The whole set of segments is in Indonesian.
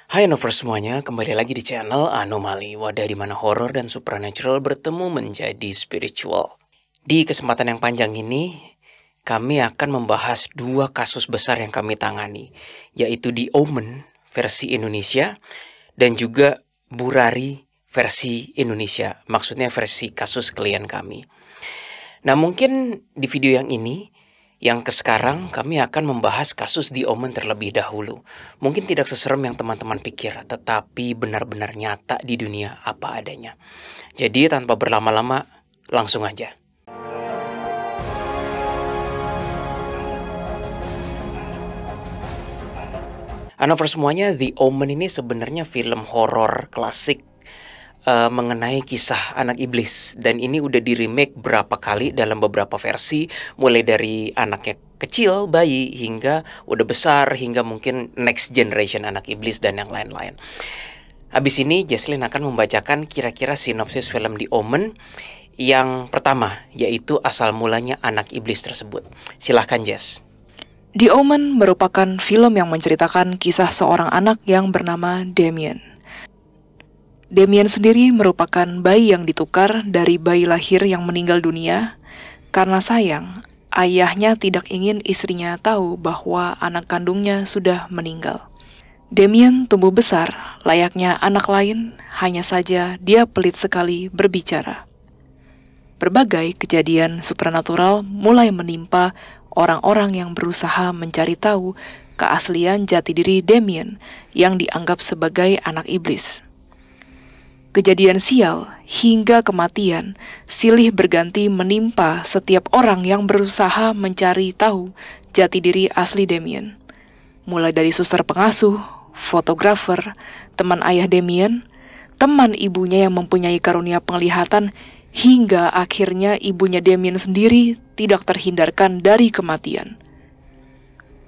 Hai Novers semuanya, kembali lagi di channel Anomali, wadah di mana horor dan supernatural bertemu menjadi spiritual. Di kesempatan yang panjang ini, kami akan membahas dua kasus besar yang kami tangani, yaitu The Omen versi Indonesia dan juga Burari versi Indonesia, maksudnya versi kasus klien kami. Nah, mungkin di video yang ini, yang sekarang kami akan membahas kasus The Omen terlebih dahulu. Mungkin tidak seserem yang teman-teman pikir, tetapi benar-benar nyata di dunia apa adanya. Jadi tanpa berlama-lama, langsung aja. For semuanya, The Omen ini sebenarnya film horor klasik mengenai kisah anak iblis, dan ini udah di remake berapa kali dalam beberapa versi, mulai dari anaknya kecil, bayi, hingga udah besar, hingga mungkin next generation anak iblis dan yang lain-lain. Habis ini Jesslyn akan membacakan kira-kira sinopsis film The Omen yang pertama, yaitu asal mulanya anak iblis tersebut. Silahkan Jess. The Omen merupakan film yang menceritakan kisah seorang anak yang bernama Damien. Damien sendiri merupakan bayi yang ditukar dari bayi lahir yang meninggal dunia karena sayang, ayahnya tidak ingin istrinya tahu bahwa anak kandungnya sudah meninggal. Damien tumbuh besar layaknya anak lain, hanya saja dia pelit sekali berbicara. Berbagai kejadian supernatural mulai menimpa orang-orang yang berusaha mencari tahu keaslian jati diri Damien yang dianggap sebagai anak iblis. Kejadian sial hingga kematian silih berganti menimpa setiap orang yang berusaha mencari tahu jati diri asli Damien. Mulai dari suster pengasuh, fotografer, teman ayah Damien, teman ibunya yang mempunyai karunia penglihatan, hingga akhirnya ibunya Damien sendiri tidak terhindarkan dari kematian.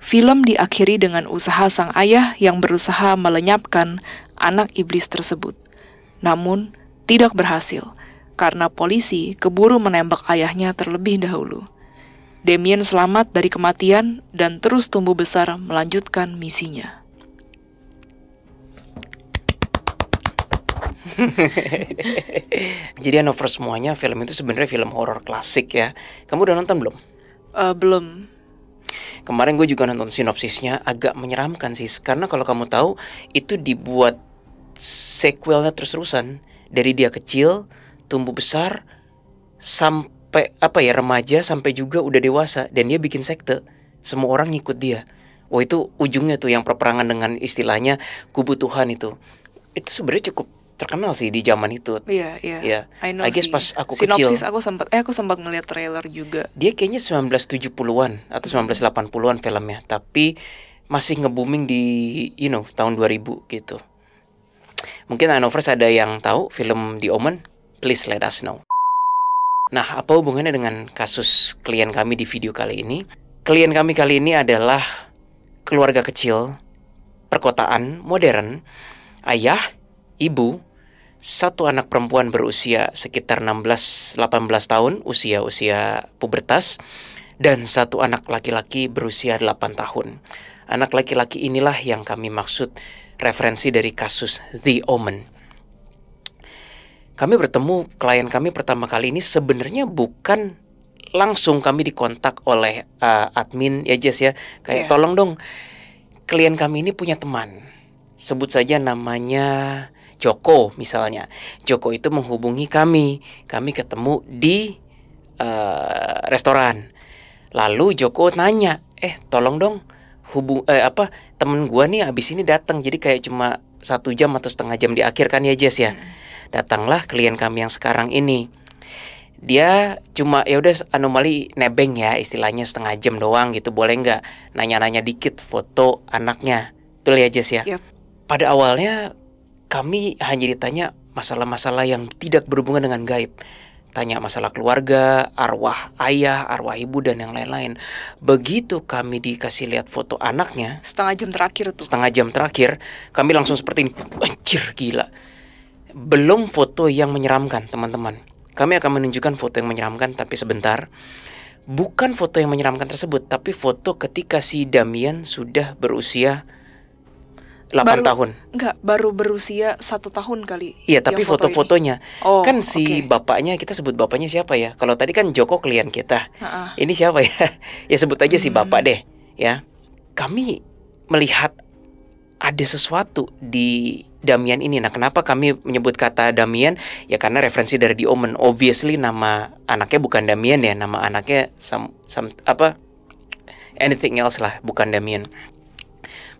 Film diakhiri dengan usaha sang ayah yang berusaha melenyapkan anak iblis tersebut. Namun, tidak berhasil, karena polisi keburu menembak ayahnya terlebih dahulu. Damien selamat dari kematian dan terus tumbuh besar melanjutkan misinya. Jadi for semuanya, film itu sebenarnya film horor klasik ya. Kamu udah nonton belum? Belum. Kemarin gue juga nonton sinopsisnya, agak menyeramkan sih. Karena kalau kamu tahu, itu dibuat sequelnya terus-terusan. Dari dia kecil, tumbuh besar, sampai remaja, sampai juga udah dewasa. Dan dia bikin sekte, semua orang ngikut dia. Wah, itu ujungnya tuh yang perperangan dengan istilahnya kubu Tuhan itu. Itu sebenarnya cukup terkenal sih di zaman itu. Iya. Ya. I know I guess sih. pas aku Sinopsis kecil, aku sempat ngeliat trailer juga. dia kayaknya 1970-an atau 1980-an filmnya, tapi masih nge-booming di tahun 2000 gitu. Mungkin Anovers ada yang tahu film The Omen? Please let us know. Nah, apa hubungannya dengan kasus klien kami di video kali ini? Klien kami kali ini adalah keluarga kecil, perkotaan, modern, ayah, ibu, satu anak perempuan berusia sekitar 16-18 tahun, usia pubertas, dan satu anak laki-laki berusia 8 tahun. Anak laki-laki inilah yang kami maksud referensi dari kasus The Omen. Kami bertemu klien kami pertama kali ini sebenarnya bukan langsung kami dikontak oleh admin ya Jess ya. Kayak tolong dong, klien kami ini punya teman. Sebut saja namanya Joko misalnya. Joko itu menghubungi kami. Kami ketemu di restoran. Lalu Joko nanya, tolong dong temen gua nih abis ini datang, jadi kayak cuma 1 jam atau setengah jam di akhir kan ya Jess ya. Datanglah klien kami yang sekarang ini. Dia cuma ya udah anomali nebeng ya, istilahnya setengah jam doang gitu, boleh nggak nanya-nanya dikit foto anaknya. Betul ya Jess ya? Yep. Pada awalnya kami hanya ditanya masalah-masalah yang tidak berhubungan dengan gaib. Tanya masalah keluarga, arwah ayah, arwah ibu, dan yang lain-lain. Begitu kami dikasih lihat foto anaknya, Setengah jam terakhir, kami langsung seperti ini. Anjir, gila. Belum foto yang menyeramkan, teman-teman. Kami akan menunjukkan foto yang menyeramkan, tapi sebentar. Bukan foto yang menyeramkan tersebut, tapi foto ketika si Damien sudah berusia 8 tahun. Enggak, baru berusia 1 tahun kali. Iya, tapi yang foto foto-fotonya Oh, kan si oke. bapaknya, kita sebut bapaknya siapa ya? Kalau tadi kan Joko klien kita. Ha-ha. Ini siapa ya? Ya sebut aja si bapak Hmm. deh, ya. Kami melihat ada sesuatu di Damian ini. Nah, kenapa kami menyebut kata Damian? Ya karena referensi dari The Omen. Obviously nama anaknya bukan Damian ya, nama anaknya anything else lah, bukan Damian.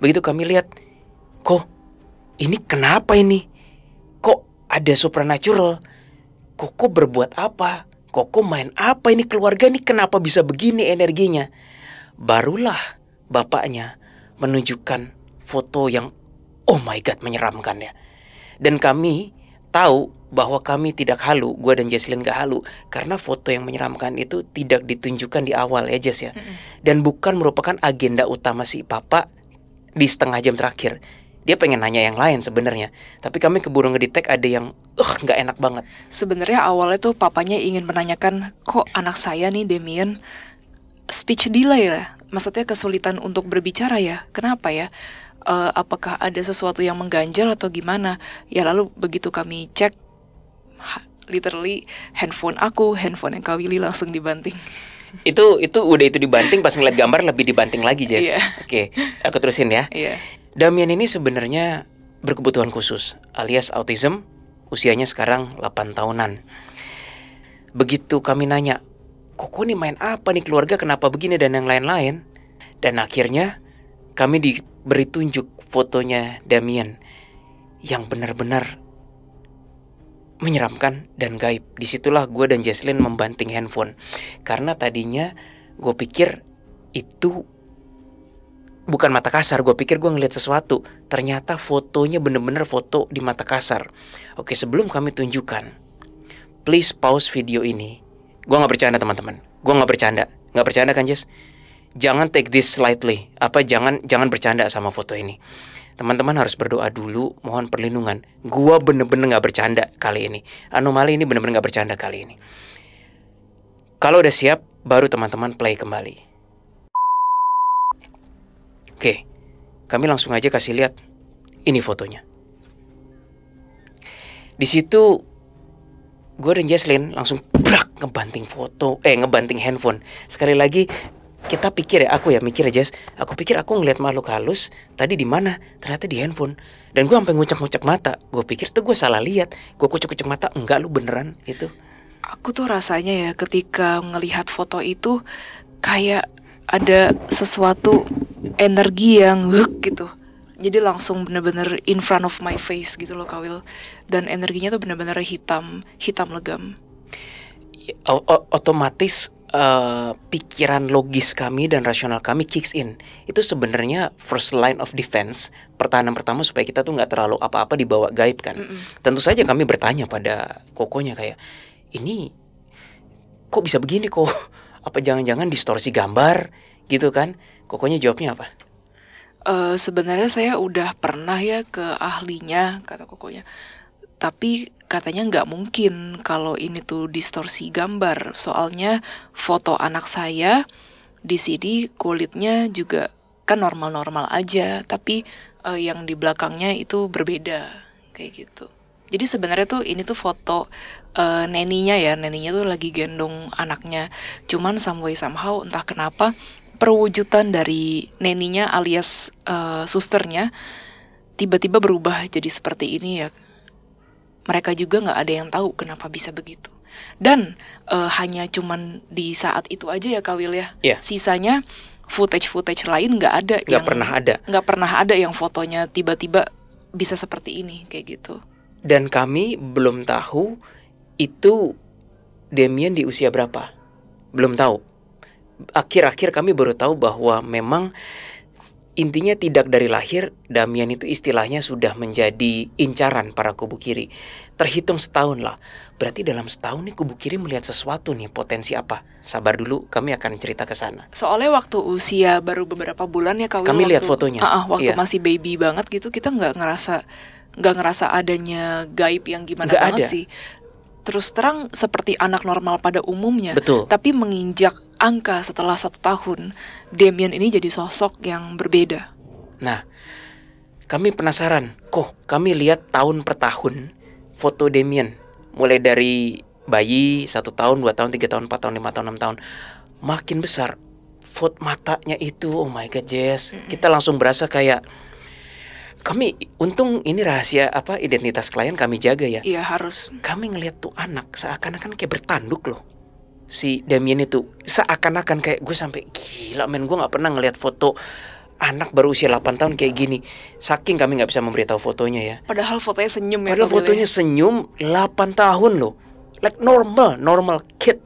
Begitu kami lihat, kok ini kenapa ini? Kok ada supernatural? Koko berbuat apa? Koko main apa ini, keluarga nih kenapa bisa begini energinya? Barulah bapaknya menunjukkan foto yang oh my god menyeramkan ya. Dan kami tahu bahwa kami tidak halu, gue dan Jesslyn gak halu, karena foto yang menyeramkan itu tidak ditunjukkan di awal ya Jess ya. Dan bukan merupakan agenda utama si papa di setengah jam terakhir. Dia pengen nanya yang lain sebenarnya, tapi kami keburu ngedetect ada yang nggak enak banget. Sebenarnya awalnya tuh papanya ingin menanyakan, kok anak saya nih Damien speech delay lah. Maksudnya kesulitan untuk berbicara ya. Kenapa ya? Apakah ada sesuatu yang mengganjal atau gimana? Ya lalu begitu kami cek, literally handphone yang Kak Willy langsung dibanting. Itu dibanting, pas ngeliat gambar lebih dibanting lagi Jess. Iya. Oke, aku terusin ya. Iya. Damian ini sebenarnya berkebutuhan khusus alias autism, usianya sekarang 8 tahunan. Begitu kami nanya, Koko nih main apa nih, keluarga kenapa begini dan yang lain-lain. Dan akhirnya kami diberi tunjuk fotonya Damian yang benar-benar menyeramkan dan gaib. Disitulah gue dan Jesslyn membanting handphone. Karena tadinya gue pikir itu bukan mata kasar, gue pikir gue ngeliat sesuatu. Ternyata fotonya bener-bener foto di mata kasar. Oke, sebelum kami tunjukkan, please pause video ini. Gue gak bercanda teman-teman. Gue gak bercanda. Gak bercanda kan Jess? Jangan take this lightly. Jangan bercanda sama foto ini. Teman-teman harus berdoa dulu, mohon perlindungan. Gua bener-bener gak bercanda kali ini. Anomali ini bener-bener gak bercanda kali ini. Kalau udah siap, baru teman-teman play kembali. Oke, kami langsung aja kasih lihat. Ini fotonya. Di situ gue dan Jesslyn langsung ngebanting handphone. Sekali lagi kita pikir ya, aku mikir ya Jess, aku pikir aku ngeliat makhluk halus tadi di mana, ternyata di handphone. Dan gue sampai ngucek-ngucek mata. Gue pikir tuh gue salah lihat. Gue kucek-kucek mata, enggak lu beneran itu. Aku tuh rasanya ya ketika ngelihat foto itu kayak ada sesuatu energi yang gitu. Jadi langsung bener-bener in front of my face gitu loh Kak Will. Dan energinya tuh bener-bener hitam legam. Otomatis pikiran logis kami dan rasional kami kicks in. Itu sebenarnya first line of defense, pertahanan pertama supaya kita tuh nggak terlalu apa-apa dibawa gaib kan. Tentu saja kami bertanya pada kokonya kayak, ini kok bisa begini kok? Apa jangan-jangan distorsi gambar gitu kan? Kokonya jawabnya apa? Sebenarnya saya udah pernah ya ke ahlinya, kata kokonya. Tapi katanya nggak mungkin kalau ini tuh distorsi gambar. Soalnya foto anak saya di sini kulitnya juga kan normal-normal aja. Tapi yang di belakangnya itu berbeda kayak gitu. Jadi sebenarnya tuh ini tuh foto neninya ya. Neninya tuh lagi gendong anaknya. Cuman somehow entah kenapa perwujudan dari neninya alias susternya tiba-tiba berubah jadi seperti ini ya. Mereka juga nggak ada yang tahu kenapa bisa begitu. Dan hanya cuman di saat itu aja ya Kak Will ya. Yeah. Sisanya footage lain nggak ada. Nggak pernah ada yang fotonya tiba-tiba bisa seperti ini kayak gitu. Dan kami belum tahu itu Damien di usia berapa. Belum tahu. Akhir-akhir kami baru tahu bahwa memang intinya tidak dari lahir Damian itu istilahnya sudah menjadi incaran para kubu kiri. Terhitung setahun lah. Berarti dalam setahun nih kubu kiri melihat sesuatu nih, potensi apa? Sabar dulu, kami akan cerita ke sana. Soalnya waktu usia baru beberapa bulan ya Kak Will, kami lihat fotonya. Waktu masih baby banget gitu, kita nggak ngerasa adanya gaib yang gimana Nggak banget ada. sih. Terus terang seperti anak normal pada umumnya. Betul. Tapi menginjak angka setelah 1 tahun, Damien ini jadi sosok yang berbeda. Nah, kami penasaran. Kok kami lihat tahun per tahun foto Damien, mulai dari bayi 1 tahun, 2 tahun, 3 tahun, 4 tahun, 5 tahun, 6 tahun, makin besar. Foto matanya itu, oh my god, Jess, kita langsung berasa kayak kami, untung ini rahasia identitas klien kami jaga ya. Iya, harus. Kami ngelihat tuh anak seakan-akan kayak bertanduk loh. Si Damien itu seakan-akan kayak, gue sampai gila men, gue nggak pernah ngelihat foto anak baru usia 8 tahun kayak gini. Saking kami nggak bisa memberitahu fotonya ya. Padahal fotonya senyum ya. Padahal fotonya senyum, 8 tahun loh. Like normal kid.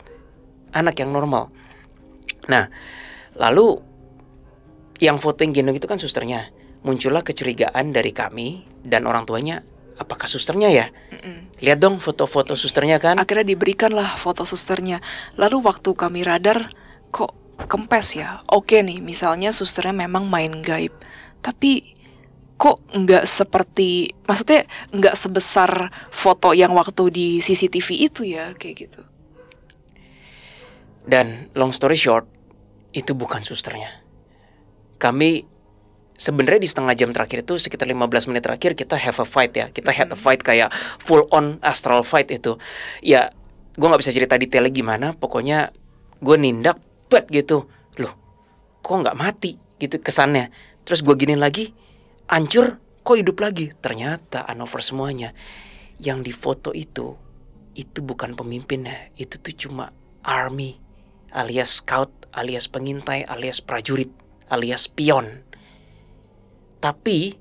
Anak yang normal. Nah, lalu yang foto yang gendong itu kan susternya. Muncullah kecurigaan dari kami dan orang tuanya, apakah susternya ya? Lihat dong foto-foto susternya kan. Akhirnya diberikanlah foto susternya. Lalu waktu kami radar, kok kempes ya? Oke nih, misalnya susternya memang main gaib, tapi kok nggak seperti, maksudnya nggak sebesar foto yang waktu di CCTV itu ya, kayak gitu. Dan long story short, itu bukan susternya. Kami sebenarnya di setengah jam terakhir itu, sekitar 15 menit terakhir, kita have a fight ya. Kita had a fight kayak full on astral fight itu. Ya, gue gak bisa cerita detailnya gimana. Pokoknya gue nindak, bet gitu. Loh, kok gak mati gitu kesannya. Terus gue giniin lagi, hancur, kok hidup lagi. Ternyata unover semuanya. Yang di foto itu bukan pemimpinnya. Itu tuh cuma army, alias scout, alias pengintai, alias prajurit, alias pion. Tapi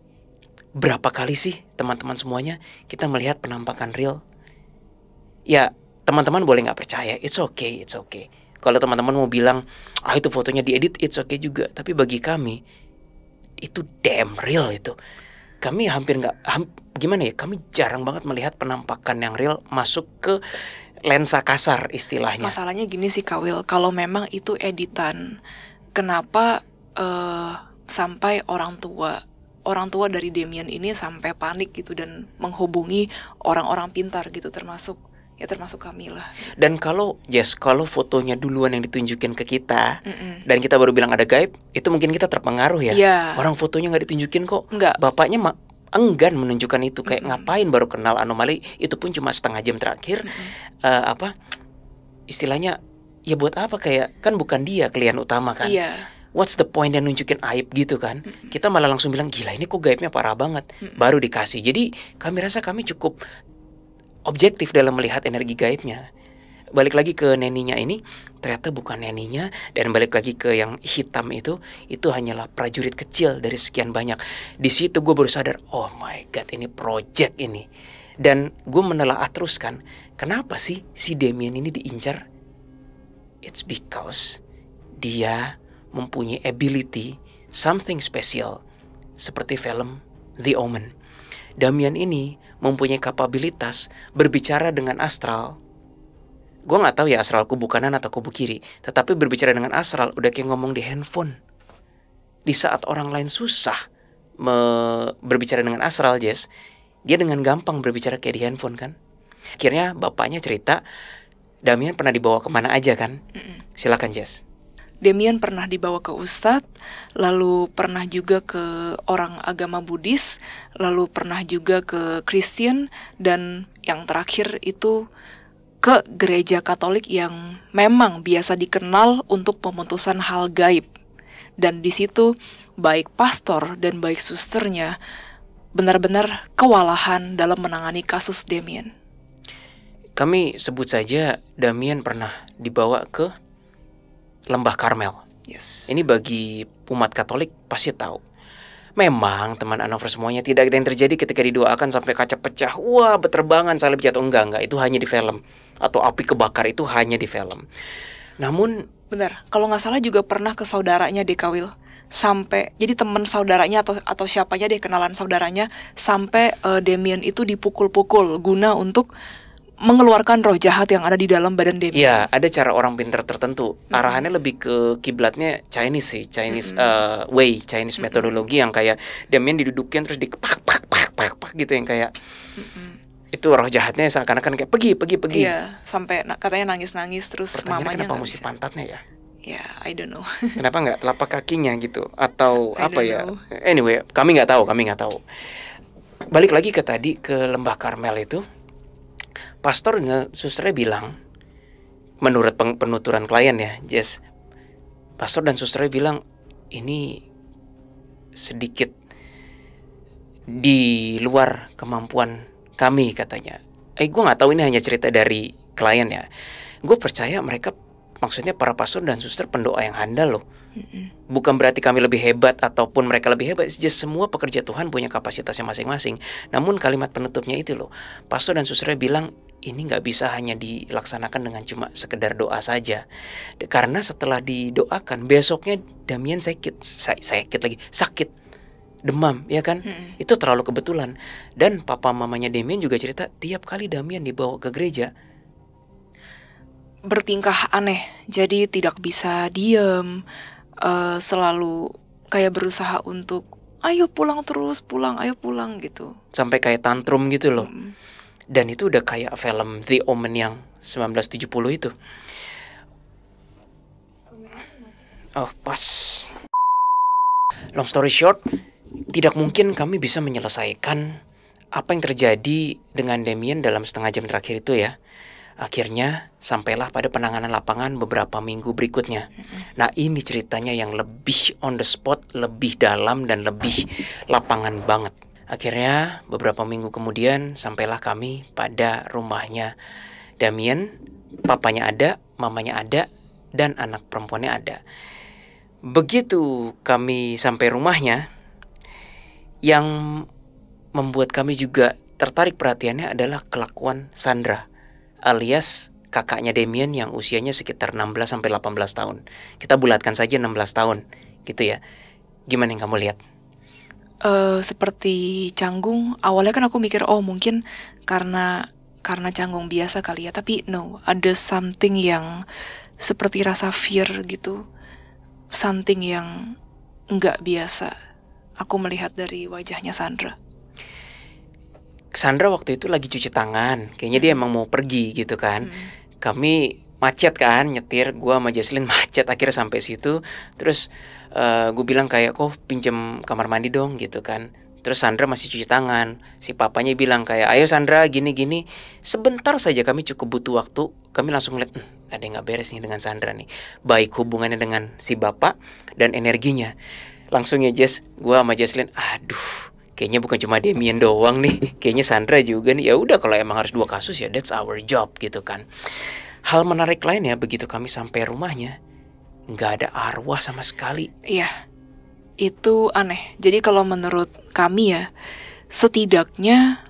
berapa kali sih teman-teman semuanya kita melihat penampakan real? Ya, teman-teman boleh nggak percaya, it's okay. Kalau teman-teman mau bilang, itu fotonya diedit, it's okay juga. Tapi bagi kami, itu damn real itu. Kami hampir nggak, gimana ya, kami jarang banget melihat penampakan yang real masuk ke lensa kasar istilahnya. Masalahnya gini sih Kak Will, kalau memang itu editan, kenapa sampai orang tua dari Damien ini sampai panik gitu dan menghubungi orang-orang pintar gitu, termasuk kami lah. Dan kalau fotonya duluan yang ditunjukin ke kita, dan kita baru bilang ada gaib, itu mungkin kita terpengaruh ya. Yeah. Orang fotonya nggak ditunjukin kok. Enggak. Bapaknya enggan menunjukkan itu, kayak ngapain baru kenal anomali, itu pun cuma setengah jam terakhir. Istilahnya ya buat apa, kayak kan bukan dia klien utama kan. Iya. What's the point dan nunjukin aib gitu kan. Kita malah langsung bilang, gila ini kok gaibnya parah banget. Baru dikasih. Jadi kami rasa kami cukup objektif dalam melihat energi gaibnya. Balik lagi ke neninya ini, ternyata bukan neninya. Dan balik lagi ke yang hitam itu hanyalah prajurit kecil dari sekian banyak. Di situ gue baru sadar, oh my god, ini project ini. Dan gue menelaah terus kan, kenapa sih si Damien ini diincar? It's because dia mempunyai ability, something special, seperti film The Omen. Damien ini mempunyai kapabilitas berbicara dengan astral. Gue gak tahu ya astral kubu kanan atau kubu kiri, tetapi berbicara dengan astral udah kayak ngomong di handphone. Di saat orang lain susah berbicara dengan astral, Jess, dia dengan gampang berbicara kayak di handphone kan. Akhirnya bapaknya cerita, Damien pernah dibawa kemana aja kan. Silakan Jess. Damien pernah dibawa ke ustadz, lalu pernah juga ke orang agama Buddhis, lalu pernah juga ke Kristen, dan yang terakhir itu ke gereja Katolik yang memang biasa dikenal untuk pemutusan hal gaib. Dan di situ baik pastor dan baik susternya benar-benar kewalahan dalam menangani kasus Damien. Kami sebut saja Damien pernah dibawa ke Lembah Karmel. Yes. Ini bagi umat Katolik pasti tahu. Memang teman Anover semuanya, tidak ada yang terjadi ketika didoakan sampai kaca pecah, wah berterbangan, salib jatuh, enggak, itu hanya di film. Atau api kebakar, itu hanya di film. Namun benar, kalau nggak salah juga pernah ke saudaranya Dekawil. Sampai jadi teman saudaranya atau siapanya deh, kenalan saudaranya, sampai Damien itu dipukul-pukul guna untuk mengeluarkan roh jahat yang ada di dalam badan Damien. Iya, ada cara orang pintar tertentu. Arahannya lebih ke kiblatnya Chinese sih, Chinese way, Chinese metodologi yang kayak Damien didudukin terus dikepak gitu, yang kayak itu roh jahatnya seakan-akan kayak pergi. Iya, sampai katanya nangis-nangis terus mamanya kenapa nggak mesti bisa. pantatnya ya? Ya, I don't know. Kenapa nggak telapak kakinya gitu? Atau I apa don't ya? know. Anyway, kami nggak tahu. Balik lagi ke tadi, ke Lembah Karmel itu, pastor dan susternya bilang, menurut penuturan klien ya, Jess, pastor dan susternya bilang ini sedikit di luar kemampuan kami katanya. Gue nggak tahu, ini hanya cerita dari klien ya. Gue percaya mereka, maksudnya para pastor dan suster, pendoa yang handal loh. Bukan berarti kami lebih hebat ataupun mereka lebih hebat. Just semua pekerja Tuhan punya kapasitasnya masing-masing. Namun kalimat penutupnya itu loh, pastor dan susternya bilang ini nggak bisa hanya dilaksanakan dengan cuma sekedar doa saja. Karena setelah didoakan, besoknya Damian sakit, demam, ya kan? Itu terlalu kebetulan. Dan papa mamanya Damian juga cerita, tiap kali Damian dibawa ke gereja, bertingkah aneh, jadi tidak bisa diem, selalu kayak berusaha untuk ayo pulang terus, ayo pulang gitu. sampai kayak tantrum gitu loh. Dan itu udah kayak film The Omen yang 1970 itu. Oh, pas. Long story short, tidak mungkin kami bisa menyelesaikan apa yang terjadi dengan Damian dalam setengah jam terakhir itu ya. Akhirnya sampailah pada penanganan lapangan beberapa minggu berikutnya. Nah, ini ceritanya yang lebih on the spot, lebih dalam dan lebih lapangan banget. Akhirnya beberapa minggu kemudian sampailah kami pada rumahnya Damian. Papanya ada, mamanya ada, dan anak perempuannya ada. Begitu kami sampai rumahnya, yang membuat kami juga tertarik perhatiannya adalah kelakuan Sandra, alias kakaknya Damian yang usianya sekitar 16 sampai 18 tahun. Kita bulatkan saja 16 tahun gitu ya. Gimana yang kamu lihat? Seperti canggung, awalnya kan aku mikir oh mungkin karena canggung biasa kali ya, tapi no, ada something yang seperti rasa fear gitu, something yang nggak biasa aku melihat dari wajahnya Sandra. Sandra waktu itu lagi cuci tangan, kayaknya dia emang mau pergi gitu kan. Kami macet kan, nyetir, gua sama Jesslyn macet akhirnya sampai situ. Terus gue bilang kayak, kok pinjem kamar mandi dong gitu kan. Terus Sandra masih cuci tangan. Si papanya bilang kayak, ayo Sandra gini-gini. Sebentar saja kami cukup butuh waktu. Kami langsung ngeliat, ada yang gak beres nih dengan Sandra nih. Baik hubungannya dengan si bapak dan energinya. Langsung ya Jess, gue sama Jesslyn, aduh, kayaknya bukan cuma Damian doang nih. Kayaknya Sandra juga nih. Ya udah, kalau emang harus 2 kasus ya that's our job gitu kan. Hal menarik lainnya, begitu kami sampai rumahnya, nggak ada arwah sama sekali. Iya, itu aneh. Jadi kalau menurut kami ya, setidaknya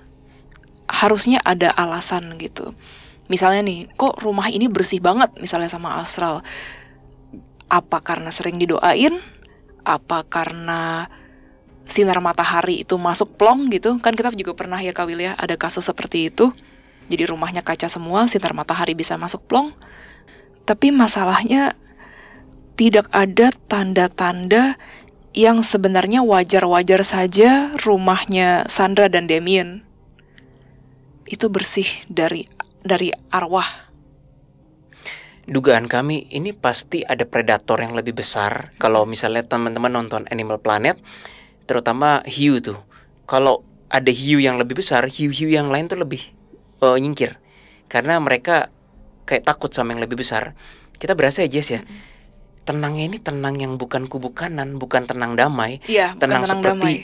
harusnya ada alasan gitu. Misalnya nih, kok rumah ini bersih banget misalnya sama astral. Apa karena sering didoain? Apa karena sinar matahari itu masuk plong gitu? Kan kita juga pernah ya Kak Will ya, ada kasus seperti itu. Jadi rumahnya kaca semua, sinar matahari bisa masuk plong. Tapi masalahnya tidak ada tanda-tanda yang sebenarnya wajar-wajar saja rumahnya Sandra dan Damian itu bersih dari arwah. Dugaan kami ini pasti ada predator yang lebih besar. Kalau misalnya teman-teman nonton Animal Planet, terutama hiu tuh, kalau ada hiu yang lebih besar, hiu-hiu yang lain tuh lebih nyingkir. Karena mereka kayak takut sama yang lebih besar. Kita berasa ya Jess ya, tenangnya ini tenang yang bukan kubu kanan, bukan tenang damai. Iya, tenang tenang seperti damai.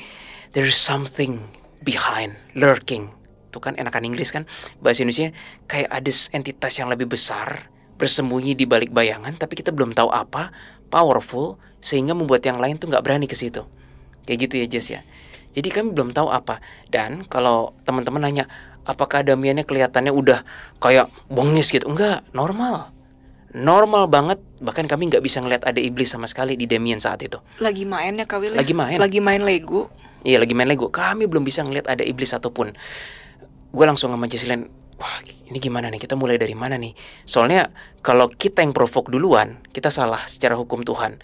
there's something behind, lurking. Itu kan enakan Inggris kan, bahasa Indonesia kayak ada entitas yang lebih besar bersembunyi di balik bayangan, tapi kita belum tahu apa, powerful, sehingga membuat yang lain tuh nggak berani ke situ. Kayak gitu ya Jess ya. Jadi kami belum tahu apa. Dan kalau teman-teman nanya, apakah Damiannya kelihatannya udah kayak bengis gitu? Enggak, normal banget. Bahkan kami nggak bisa ngeliat ada iblis sama sekali di Damian saat itu. Lagi main ya Kak Will? Lagi main Lego. Iya, lagi main Lego. Kami belum bisa ngeliat ada iblis satupun. Gue langsung sama Jesslyn, wah ini gimana nih, kita mulai dari mana nih? Soalnya kalau kita yang provok duluan, kita salah secara hukum Tuhan.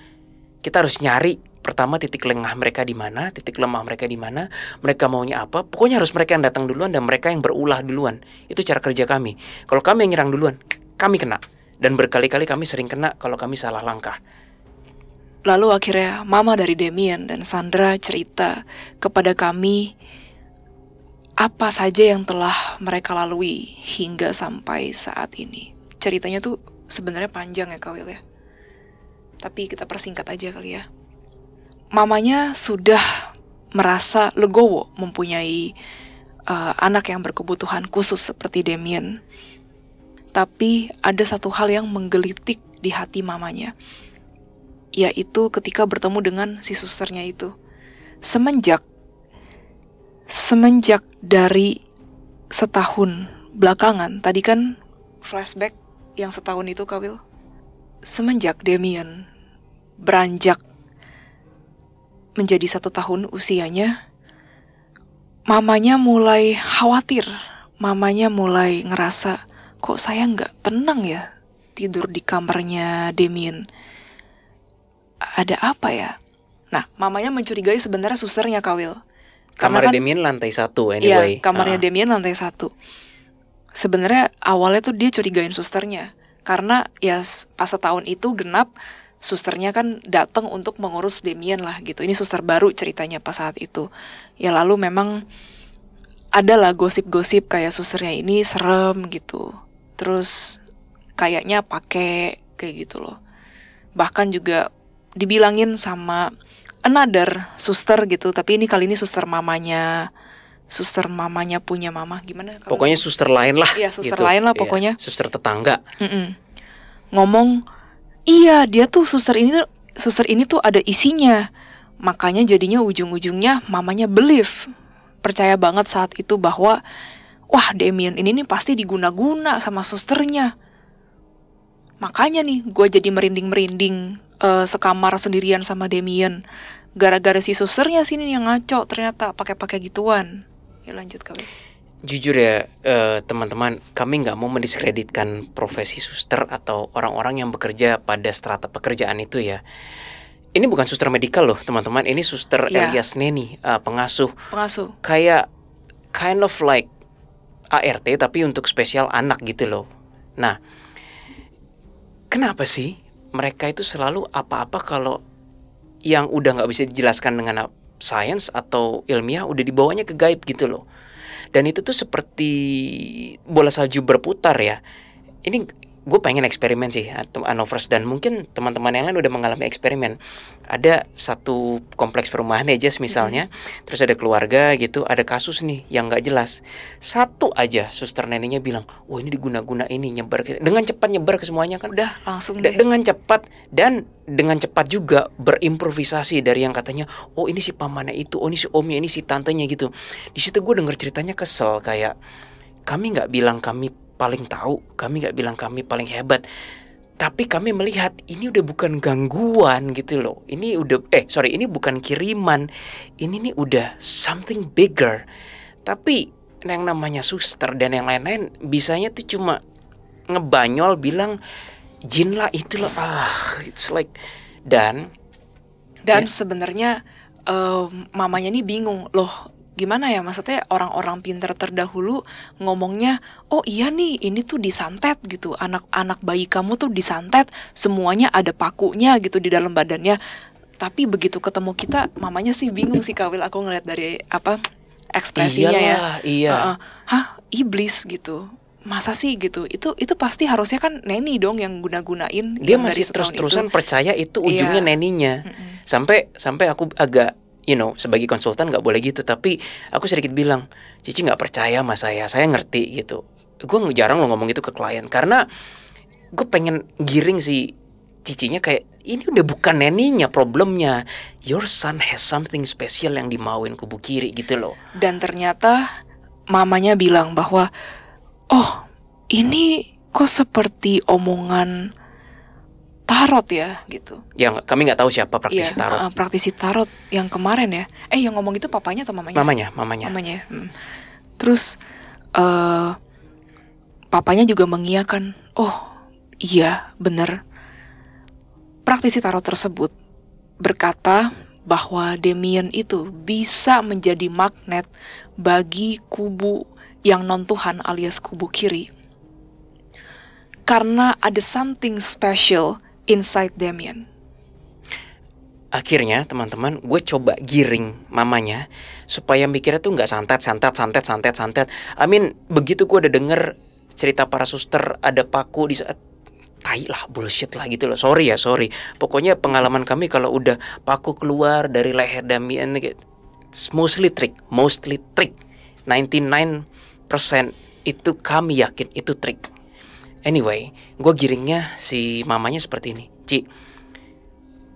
Kita harus nyari pertama titik lengah mereka di mana, titik lemah mereka di mana, mereka maunya apa. Pokoknya harus mereka yang datang duluan dan mereka yang berulah duluan. Itu cara kerja kami. Kalau kami yang nyerang duluan, kami kena. Dan berkali-kali kami sering kena kalau kami salah langkah. Lalu akhirnya mama dari Damien dan Sandra cerita kepada kami apa saja yang telah mereka lalui hingga sampai saat ini. Ceritanya tuh sebenarnya panjang ya Kak Will ya. Tapi kita persingkat aja kali ya. Mamanya sudah merasa legowo mempunyai anak yang berkebutuhan khusus seperti Damien. Tapi ada satu hal yang menggelitik di hati mamanya, yaitu ketika bertemu dengan si susternya itu. Semenjak dari setahun belakangan, tadi kan flashback yang setahun itu Kak Will. Semenjak Damien beranjak menjadi 1 tahun usianya, mamanya mulai khawatir. Mamanya mulai ngerasa, kok saya nggak tenang ya tidur di kamarnya Damien. Ada apa ya? Nah, mamanya mencurigai sebenarnya susternya Kak Will. Kamar Damien lantai 1 anyway. Iya, kamarnya Damien lantai 1. Sebenarnya awalnya tuh dia curigain susternya. Karena ya pas setahun itu genap, susternya kan datang untuk mengurus Damien lah gitu. Ini suster baru ceritanya pas saat itu. Ya lalu memang adalah gosip-gosip kayak susternya ini serem gitu. Terus kayaknya pakai kayak gitu loh. Bahkan juga dibilangin sama another suster gitu, tapi ini kali ini suster mamanya punya mama. Gimana? Pokoknya suster lain lah. Iya, suster gitu. lain lah pokoknya. Iya, suster tetangga. Ngomong, iya dia tuh suster ini tuh ada isinya. Makanya jadinya ujung-ujungnya mamanya percaya banget saat itu bahwa wah Damien ini nih pasti diguna-guna sama susternya. Makanya nih gue jadi merinding-merinding sekamar sendirian sama Damien. Gara-gara si susternya sini yang ngaco ternyata pakai gituan. Ya lanjut Kak. Jujur ya teman-teman, kami nggak mau mendiskreditkan profesi suster atau orang-orang yang bekerja pada strata pekerjaan itu ya. Ini bukan suster medikal loh teman-teman, ini suster Elias Neni, pengasuh. Kayak kind of like ART tapi untuk spesial anak gitu loh. Nah, kenapa sih mereka itu selalu apa-apa kalau yang udah nggak bisa dijelaskan dengan sains atau ilmiah udah dibawanya ke gaib gitu loh. Dan itu tuh seperti bola salju berputar ya. Ini gue pengen eksperimen sih Anovers, dan mungkin teman-teman yang lain udah mengalami eksperimen. Ada satu kompleks perumahan ya Jess misalnya, terus ada keluarga gitu, ada kasus nih yang nggak jelas. Satu aja suster neneknya bilang, oh ini diguna-guna ini dengan cepat nyebar ke semuanya kan. Udah langsung deh. Dengan cepat, dan dengan cepat juga berimprovisasi dari yang katanya, oh ini si pamannya itu, oh ini si omnya, ini si tantenya gitu. Di situ gue denger ceritanya kesel, kayak kami nggak bilang kami paling tahu, kami nggak bilang kami paling hebat, tapi kami melihat ini udah bukan gangguan gitu loh. Ini udah ini bukan kiriman, ini nih udah something bigger. Tapi yang namanya suster dan yang lain-lain bisanya tuh cuma ngebanyol bilang jin lah itu loh. It's like dan sebenarnya mamanya nih bingung loh. Gimana ya, maksudnya orang-orang pintar terdahulu ngomongnya, oh iya nih ini tuh disantet gitu, anak bayi kamu tuh disantet, semuanya ada pakunya gitu di dalam badannya. Tapi begitu ketemu kita, mamanya sih bingung sih Kak Will, aku ngeliat dari ekspresinya. Iyalah, iya. Hah, iblis gitu, masa sih gitu? Itu pasti harusnya kan neni dong yang guna-gunain. Dia masih terus-terusan percaya itu ujungnya neninya. Sampai aku agak sebagai konsultan nggak boleh gitu, tapi aku sedikit bilang, Cici nggak percaya sama saya ngerti gitu. Gue jarang lo ngomong gitu ke klien, karena gue pengen giring si Cicinya kayak, ini udah bukan neninya problemnya, your son has something special yang dimauin kubu kiri gitu loh. Dan ternyata mamanya bilang bahwa, oh ini kok seperti omongan tarot ya gitu. Yang kami nggak tahu siapa praktisi tarot. Praktisi tarot yang kemarin ya. Yang ngomong itu papanya atau mamanya? Mamanya. Terus papanya juga mengiyakan. Oh iya benar. Praktisi tarot tersebut berkata bahwa Damien itu bisa menjadi magnet bagi kubu yang non Tuhan alias kubu kiri. karena ada something special inside Damien. Akhirnya teman-teman, gue coba giring mamanya supaya mikirnya tuh nggak santet. I mean, begitu gue udah denger cerita para suster ada paku di saat, tai lah, bullshit lah gitu loh. Sorry. Pokoknya pengalaman kami kalau udah paku keluar dari leher Damien, mostly trick. 99% itu kami yakin itu trik. Anyway, gue giringnya si mamanya seperti ini. Ci,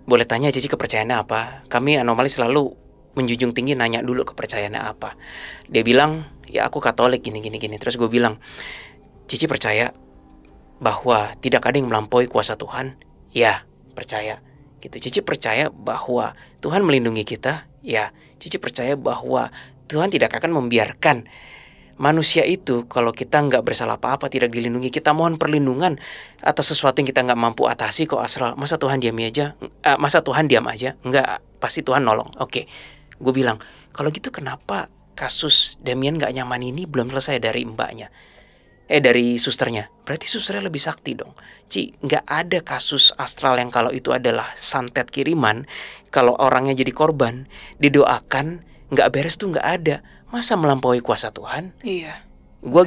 boleh tanya Cici kepercayaannya apa? Kami anomali selalu menjunjung tinggi nanya dulu kepercayaannya apa. Dia bilang, ya aku Katolik gini. Terus gue bilang, Cici percaya bahwa tidak ada yang melampaui kuasa Tuhan? Ya, percaya. Gitu. Cici percaya bahwa Tuhan melindungi kita? Ya. Cici percaya bahwa Tuhan tidak akan membiarkan manusia itu kalau kita nggak bersalah apa-apa, tidak dilindungi, kita mohon perlindungan atas sesuatu yang kita nggak mampu atasi kok Astral. Masa Tuhan diam aja? Masa Tuhan diam aja? Nggak, pasti Tuhan nolong. Oke, gue bilang, kalau gitu kenapa kasus Damien nggak nyaman ini belum selesai dari mbaknya? Dari susternya. Berarti susternya lebih sakti dong. Ci, nggak ada kasus astral yang kalau itu adalah santet kiriman, kalau orangnya jadi korban, didoakan, nggak beres tuh nggak ada. Masa melampaui kuasa Tuhan? Iya. Gue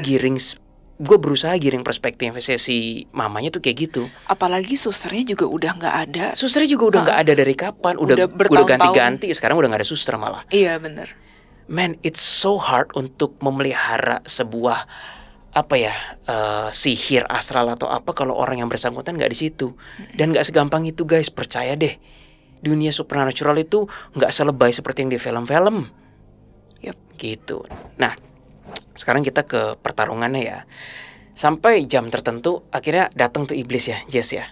berusaha giring perspektif si mamanya tuh kayak gitu. Apalagi susternya juga udah nggak ada. Susternya juga udah nggak ada dari kapan? Udah ganti-ganti. Sekarang udah nggak ada suster malah. Iya bener. Man, it's so hard untuk memelihara sebuah sihir astral atau apa kalau orang yang bersangkutan nggak di situ. Dan nggak segampang itu guys, percaya deh. Dunia supernatural itu nggak selebay seperti yang di film-film. Yep. Gitu. Nah, sekarang kita ke pertarungannya ya. Sampai jam tertentu akhirnya datang tuh iblis ya, Jess ya.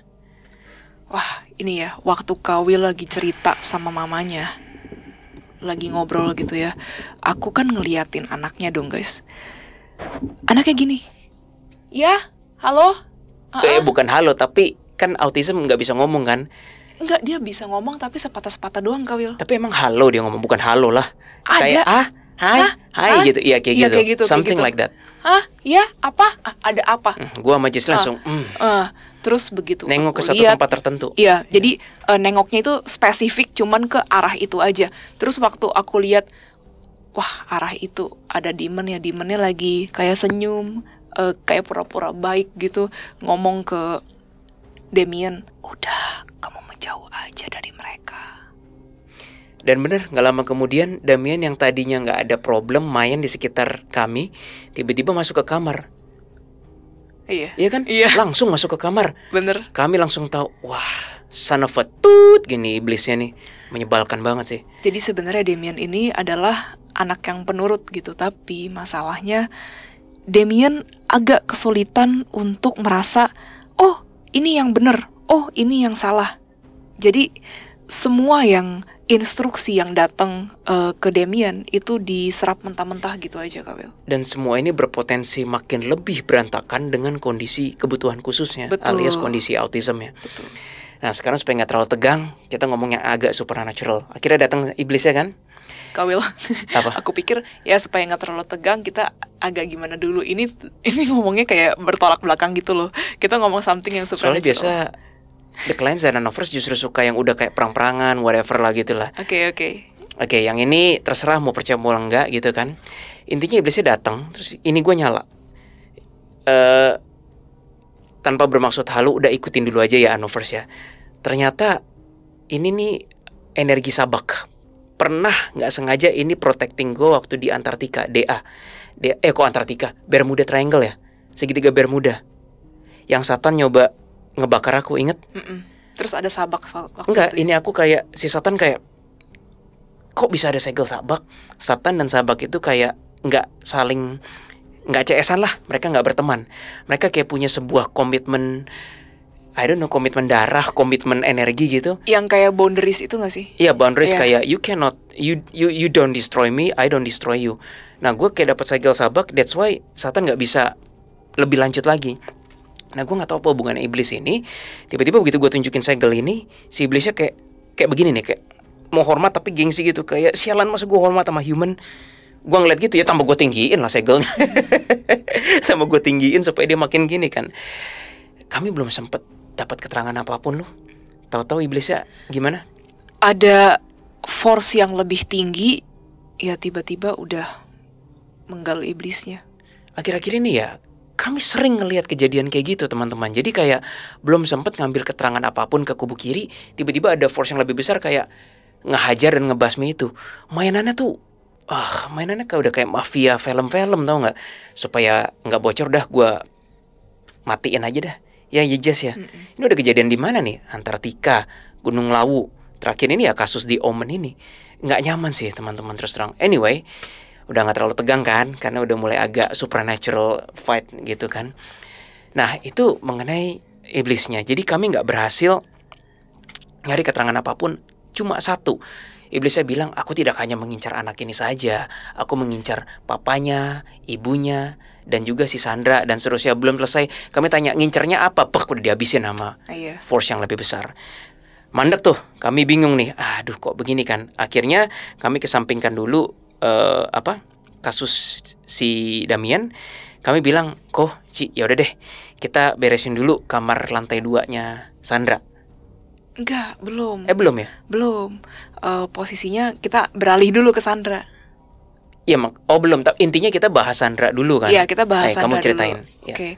Wah, ini ya, waktu Kawil lagi cerita sama mamanya, lagi ngobrol gitu ya, aku kan ngeliatin anaknya dong guys. Anaknya gini, ya, halo? Bukan halo, tapi kan autism nggak bisa ngomong kan? Enggak, dia bisa ngomong tapi sepatah-sepatah doang Kawil. Tapi emang halo dia ngomong, bukan halo lah. Ada. Kayak hai gitu. Iya kayak gitu. Something kayak gitu. like that. Ya, apa? Ada apa? Gua sama Jess langsung terus begitu nengok ke satu tempat tertentu. Iya, jadi nengoknya itu spesifik cuman ke arah itu aja. Terus waktu aku lihat, wah, arah itu ada demonnya lagi kayak senyum, kayak pura-pura baik gitu, ngomong ke Damien, udah, kamu menjauh aja dari mereka. Dan bener, gak lama kemudian Damien yang tadinya gak ada problem main di sekitar kami, tiba-tiba masuk ke kamar. Iya kan? Iya. Langsung masuk ke kamar. Bener. Kami langsung tahu, wah, son of a toot gini iblisnya nih. Menyebalkan banget sih. Jadi sebenarnya Damien ini adalah anak yang penurut gitu, tapi masalahnya Damien agak kesulitan untuk merasa, oh, ini yang bener, oh, ini yang salah. Jadi semua yang instruksi yang datang ke Damien itu diserap mentah-mentah gitu aja Kawil. Dan semua ini berpotensi makin lebih berantakan dengan kondisi kebutuhan khususnya. Betul. Alias kondisi autism ya. Betul. Nah sekarang supaya gak terlalu tegang, kita ngomong yang agak supernatural. Akhirnya datang iblisnya kan? Kawil, apa? Aku pikir ya supaya nggak terlalu tegang kita agak gimana dulu. Ini ngomongnya kayak bertolak belakang gitu loh. Kita ngomong something yang supernatural. Soalnya biasa the clients dan novers justru suka yang udah kayak perang-perangan, whatever lah gitu lah. Oke, yang ini terserah mau percaya mau enggak gitu kan. Intinya iblisnya datang, terus ini gue nyala. Tanpa bermaksud halu, udah ikutin dulu aja ya novers ya. Ternyata ini nih energi sabak. Pernah nggak sengaja ini protecting gue waktu di Antartika, Antartika, Bermuda Triangle ya, segitiga Bermuda. Yang Satan nyoba ngebakar aku, inget? Terus ada sabak waktu enggak, itu. ini aku kayak si Satan kayak, kok bisa ada segel sabak? Satan dan sabak itu kayak nggak CS-an lah, mereka nggak berteman. Mereka kayak punya sebuah komitmen, komitmen darah, komitmen energi gitu. Yang kayak boundaries itu gak sih? Iya, boundaries kayak you don't destroy me, I don't destroy you. Nah, gue kayak dapat segel sabak, that's why Satan nggak bisa lebih lanjut lagi. Nah, gue nggak tahu apa hubungannya iblis ini. Tiba-tiba begitu gue tunjukin segel ini, si iblisnya kayak begini nih, kayak mau hormat tapi gengsi gitu, kayak sialan masa gue hormat sama human. Gue ngeliat gitu ya, tambah gue tinggiin lah segelnya. Tambah gue tinggiin supaya dia makin gini kan. kami belum sempet dapat keterangan apapun loh. Tahu-tahu iblisnya gimana? Ada force yang lebih tinggi, ya tiba-tiba udah menggal iblisnya. Akhir-akhir ini ya kami sering ngelihat kejadian kayak gitu teman-teman. Jadi kayak belum sempet ngambil keterangan apapun ke kubu kiri, tiba-tiba ada force yang lebih besar kayak ngehajar dan ngebasmi itu. Mainannya tuh mainannya kayak udah kayak mafia film-film, tau nggak? Supaya nggak bocor dah, gue matiin aja dah. Ya Jas ya. Ini udah kejadian di mana nih? Antartika, Gunung Lawu. Terakhir ini ya kasus di Omen ini. Nggak nyaman sih teman-teman, terus terang. Anyway, udah nggak terlalu tegang kan? Karena udah mulai agak supernatural fight gitu kan. Nah itu mengenai iblisnya. Jadi kami nggak berhasil nyari keterangan apapun. Cuma satu, iblisnya bilang, aku tidak hanya mengincar anak ini saja, aku mengincar papanya, ibunya, dan juga si Sandra dan seterusnya. Belum selesai, kami tanya ngincarnya apa, udah dihabisin sama force yang lebih besar. Mandek tuh, kami bingung nih, aduh kok begini kan. Akhirnya kami kesampingkan dulu kasus si Damien. Kami bilang, Ci, ya udah deh, kita beresin dulu kamar lantai 2-nya Sandra. Enggak, belum. Belum ya? Belum. Posisinya kita beralih dulu ke Sandra. Iya, belum. Intinya kita bahas Sandra dulu kan? Iya, kita bahas Sandra kamu ceritain. Dulu. Oke.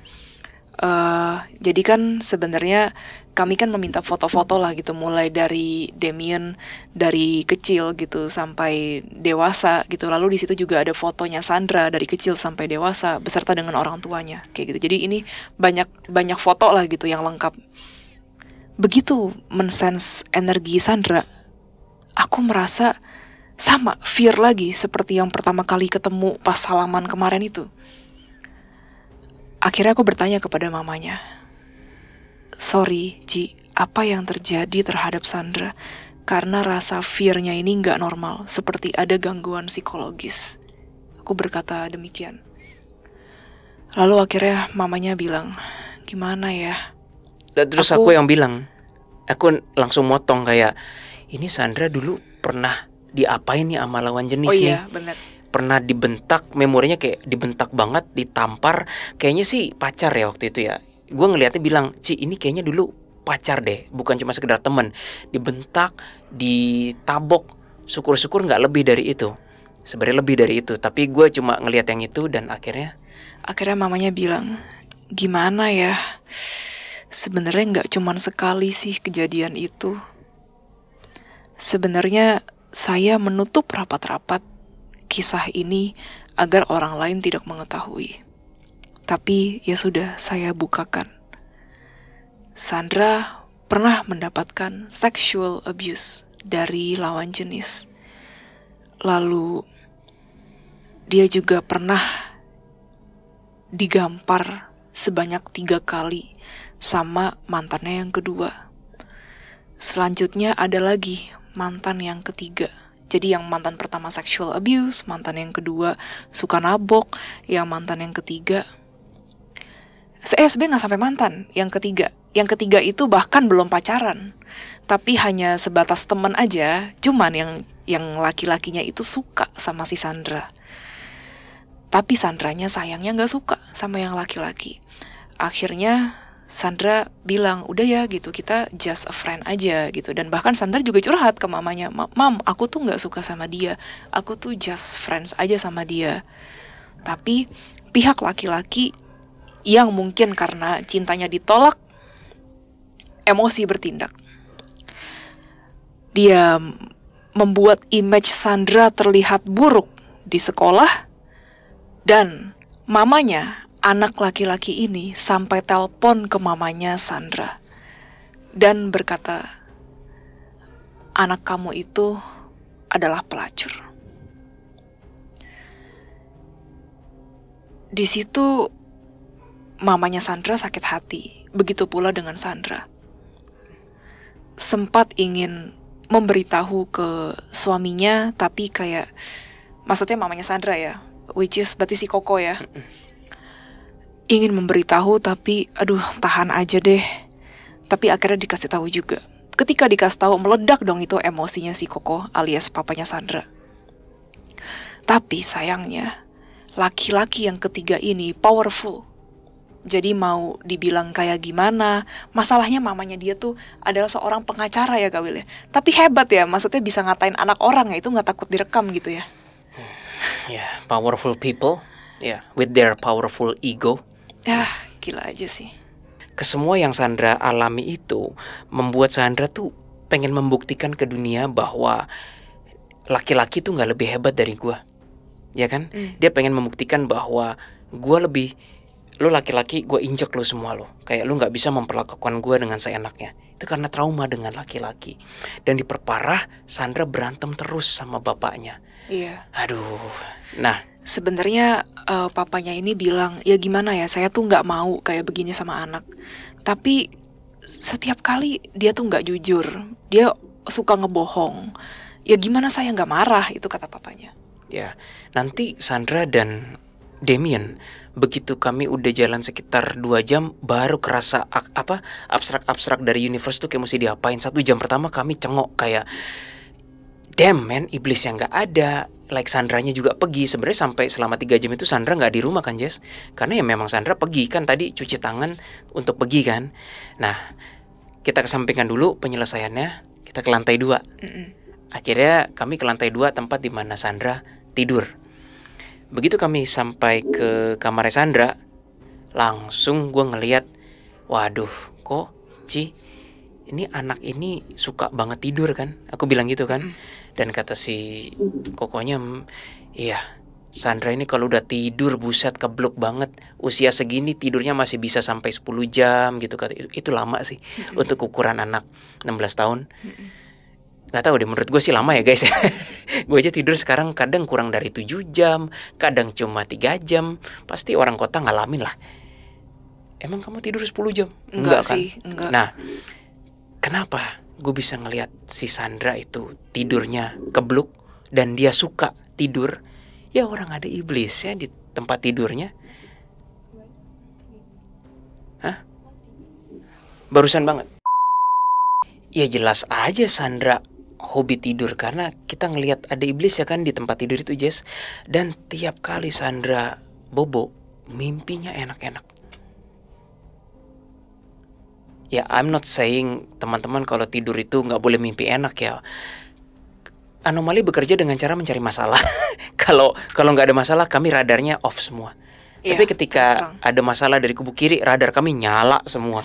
Jadi kan sebenarnya kami kan meminta foto-foto lah gitu, mulai dari Damien dari kecil gitu sampai dewasa gitu. Lalu di situ juga ada fotonya Sandra dari kecil sampai dewasa beserta dengan orang tuanya kayak gitu. Jadi ini banyak foto lah gitu yang lengkap. Begitu mensense energi Sandra, aku merasa sama fear lagi seperti yang pertama kali ketemu pas salaman kemarin itu. Akhirnya aku bertanya kepada mamanya, sorry Ci, apa yang terjadi terhadap Sandra? Karena rasa fear-nya ini gak normal, seperti ada gangguan psikologis. Aku berkata demikian. Lalu akhirnya mamanya bilang, gimana ya? Dan terus aku yang bilang, aku langsung motong kayak, ini Sandra dulu pernah diapain nih sama lawan jenis nih? Iya, bener. Pernah dibentak, memorinya kayak dibentak banget, ditampar. Kayaknya sih pacar ya waktu itu ya. Gue ngeliatnya bilang, Ci ini kayaknya dulu pacar deh, bukan cuma sekedar temen. Dibentak, ditabok, syukur-syukur gak lebih dari itu. Sebenarnya lebih dari itu, tapi gue cuma ngeliat yang itu dan akhirnya mamanya bilang, gimana ya? Sebenarnya nggak cuman sekali sih kejadian itu. Sebenarnya saya menutup rapat-rapat kisah ini agar orang lain tidak mengetahui. Tapi ya sudah, saya bukakan. Sandra pernah mendapatkan sexual abuse dari lawan jenis. Lalu dia juga pernah digampar sebanyak 3 kali sama mantannya yang kedua. Selanjutnya ada lagi mantan yang ketiga. Jadi yang mantan pertama sexual abuse, mantan yang kedua suka nabok, yang mantan yang ketiga sebenarnya gak sampai mantan. Yang ketiga itu bahkan belum pacaran, tapi hanya sebatas teman aja. Cuman yang laki-lakinya itu suka sama si Sandra, tapi Sandranya sayangnya gak suka sama yang laki-laki. Akhirnya Sandra bilang, udah ya gitu, kita just a friend aja gitu. Dan bahkan Sandra juga curhat ke mamanya, Mam, aku tuh gak suka sama dia, aku tuh just friends aja sama dia. Tapi pihak laki-laki yang mungkin karena cintanya ditolak, emosi bertindak. Dia membuat image Sandra terlihat buruk di sekolah. Dan mamanya, anak laki-laki ini sampai telepon ke mamanya Sandra dan berkata, anak kamu itu adalah pelacur. Di situ mamanya Sandra sakit hati, begitu pula dengan Sandra. Sempat ingin memberitahu ke suaminya, tapi kayak, maksudnya mamanya Sandra ya, which is berarti si Koko ya. Ingin memberitahu tapi aduh tahan aja deh. Tapi akhirnya dikasih tahu juga. Ketika dikasih tahu meledak dong itu emosinya si Koko alias papanya Sandra. Tapi sayangnya laki-laki yang ketiga ini powerful. Jadi mau dibilang kayak gimana, masalahnya mamanya dia tuh adalah seorang pengacara ya Kak Will ya. Tapi hebat ya, maksudnya bisa ngatain anak orang ya, itu nggak takut direkam gitu ya. Ya, powerful people, ya, with their powerful ego. Ya, gila aja sih. Kesemua yang Sandra alami itu membuat Sandra tuh pengen membuktikan ke dunia bahwa laki-laki tuh nggak lebih hebat dari gua, ya kan? Dia pengen membuktikan bahwa gua lebih, lo laki-laki, gue injek lo semua lo. Kayak lo nggak bisa memperlakukan gue dengan seenaknya. Itu karena trauma dengan laki-laki. Dan diperparah, Sandra berantem terus sama bapaknya. Iya. Aduh. Nah, sebenarnya papanya ini bilang, ya gimana ya, saya tuh nggak mau kayak begini sama anak. Tapi setiap kali dia tuh nggak jujur. Dia suka ngebohong. Ya gimana saya nggak marah, itu kata papanya. Ya, nanti Sandra dan Damien, begitu kami udah jalan sekitar 2 jam, baru kerasa abstrak-abstrak dari universe tuh kayak mesti diapain. 1 jam pertama kami cengok kayak, damn man, iblis yang gak ada. Like Sandranya juga pergi. Sebenarnya sampai selama 3 jam itu Sandra gak di rumah kan Jess? Karena ya memang Sandra pergi kan, tadi cuci tangan untuk pergi kan. Nah, kita kesampingkan dulu penyelesaiannya, kita ke lantai 2. Akhirnya kami ke lantai 2, tempat di mana Sandra tidur. Begitu kami sampai ke kamar Sandra, langsung gue ngeliat, waduh, kok Ci, ini anak ini suka banget tidur kan? Aku bilang gitu kan. Dan kata si kokonya, iya, Sandra ini kalau udah tidur buset kebluk banget. Usia segini tidurnya masih bisa sampai 10 jam gitu. Itu lama sih untuk ukuran anak 16 tahun. Gak tahu deh, menurut gue sih lama ya guys. Gue aja tidur sekarang kadang kurang dari 7 jam, kadang cuma 3 jam. Pasti orang kota ngalamin lah. Emang kamu tidur 10 jam? Enggak kan? sih, enggak. Nah, kenapa gue bisa ngelihat si Sandra itu tidurnya kebluk dan dia suka tidur? Ya orang ada iblisnya di tempat tidurnya. Hah? Barusan banget. Ya jelas aja Sandra hobi tidur, karena kita ngelihat ada iblis ya kan di tempat tidur itu Jess. Dan tiap kali Sandra bobo, mimpinya enak-enak. Ya I'm not saying teman-teman kalau tidur itu nggak boleh mimpi enak ya. Anomali bekerja dengan cara mencari masalah. Kalau nggak ada masalah, kami radarnya off semua. Iya, Tapi ketika ada masalah dari kubu kiri, radar kami nyala semua.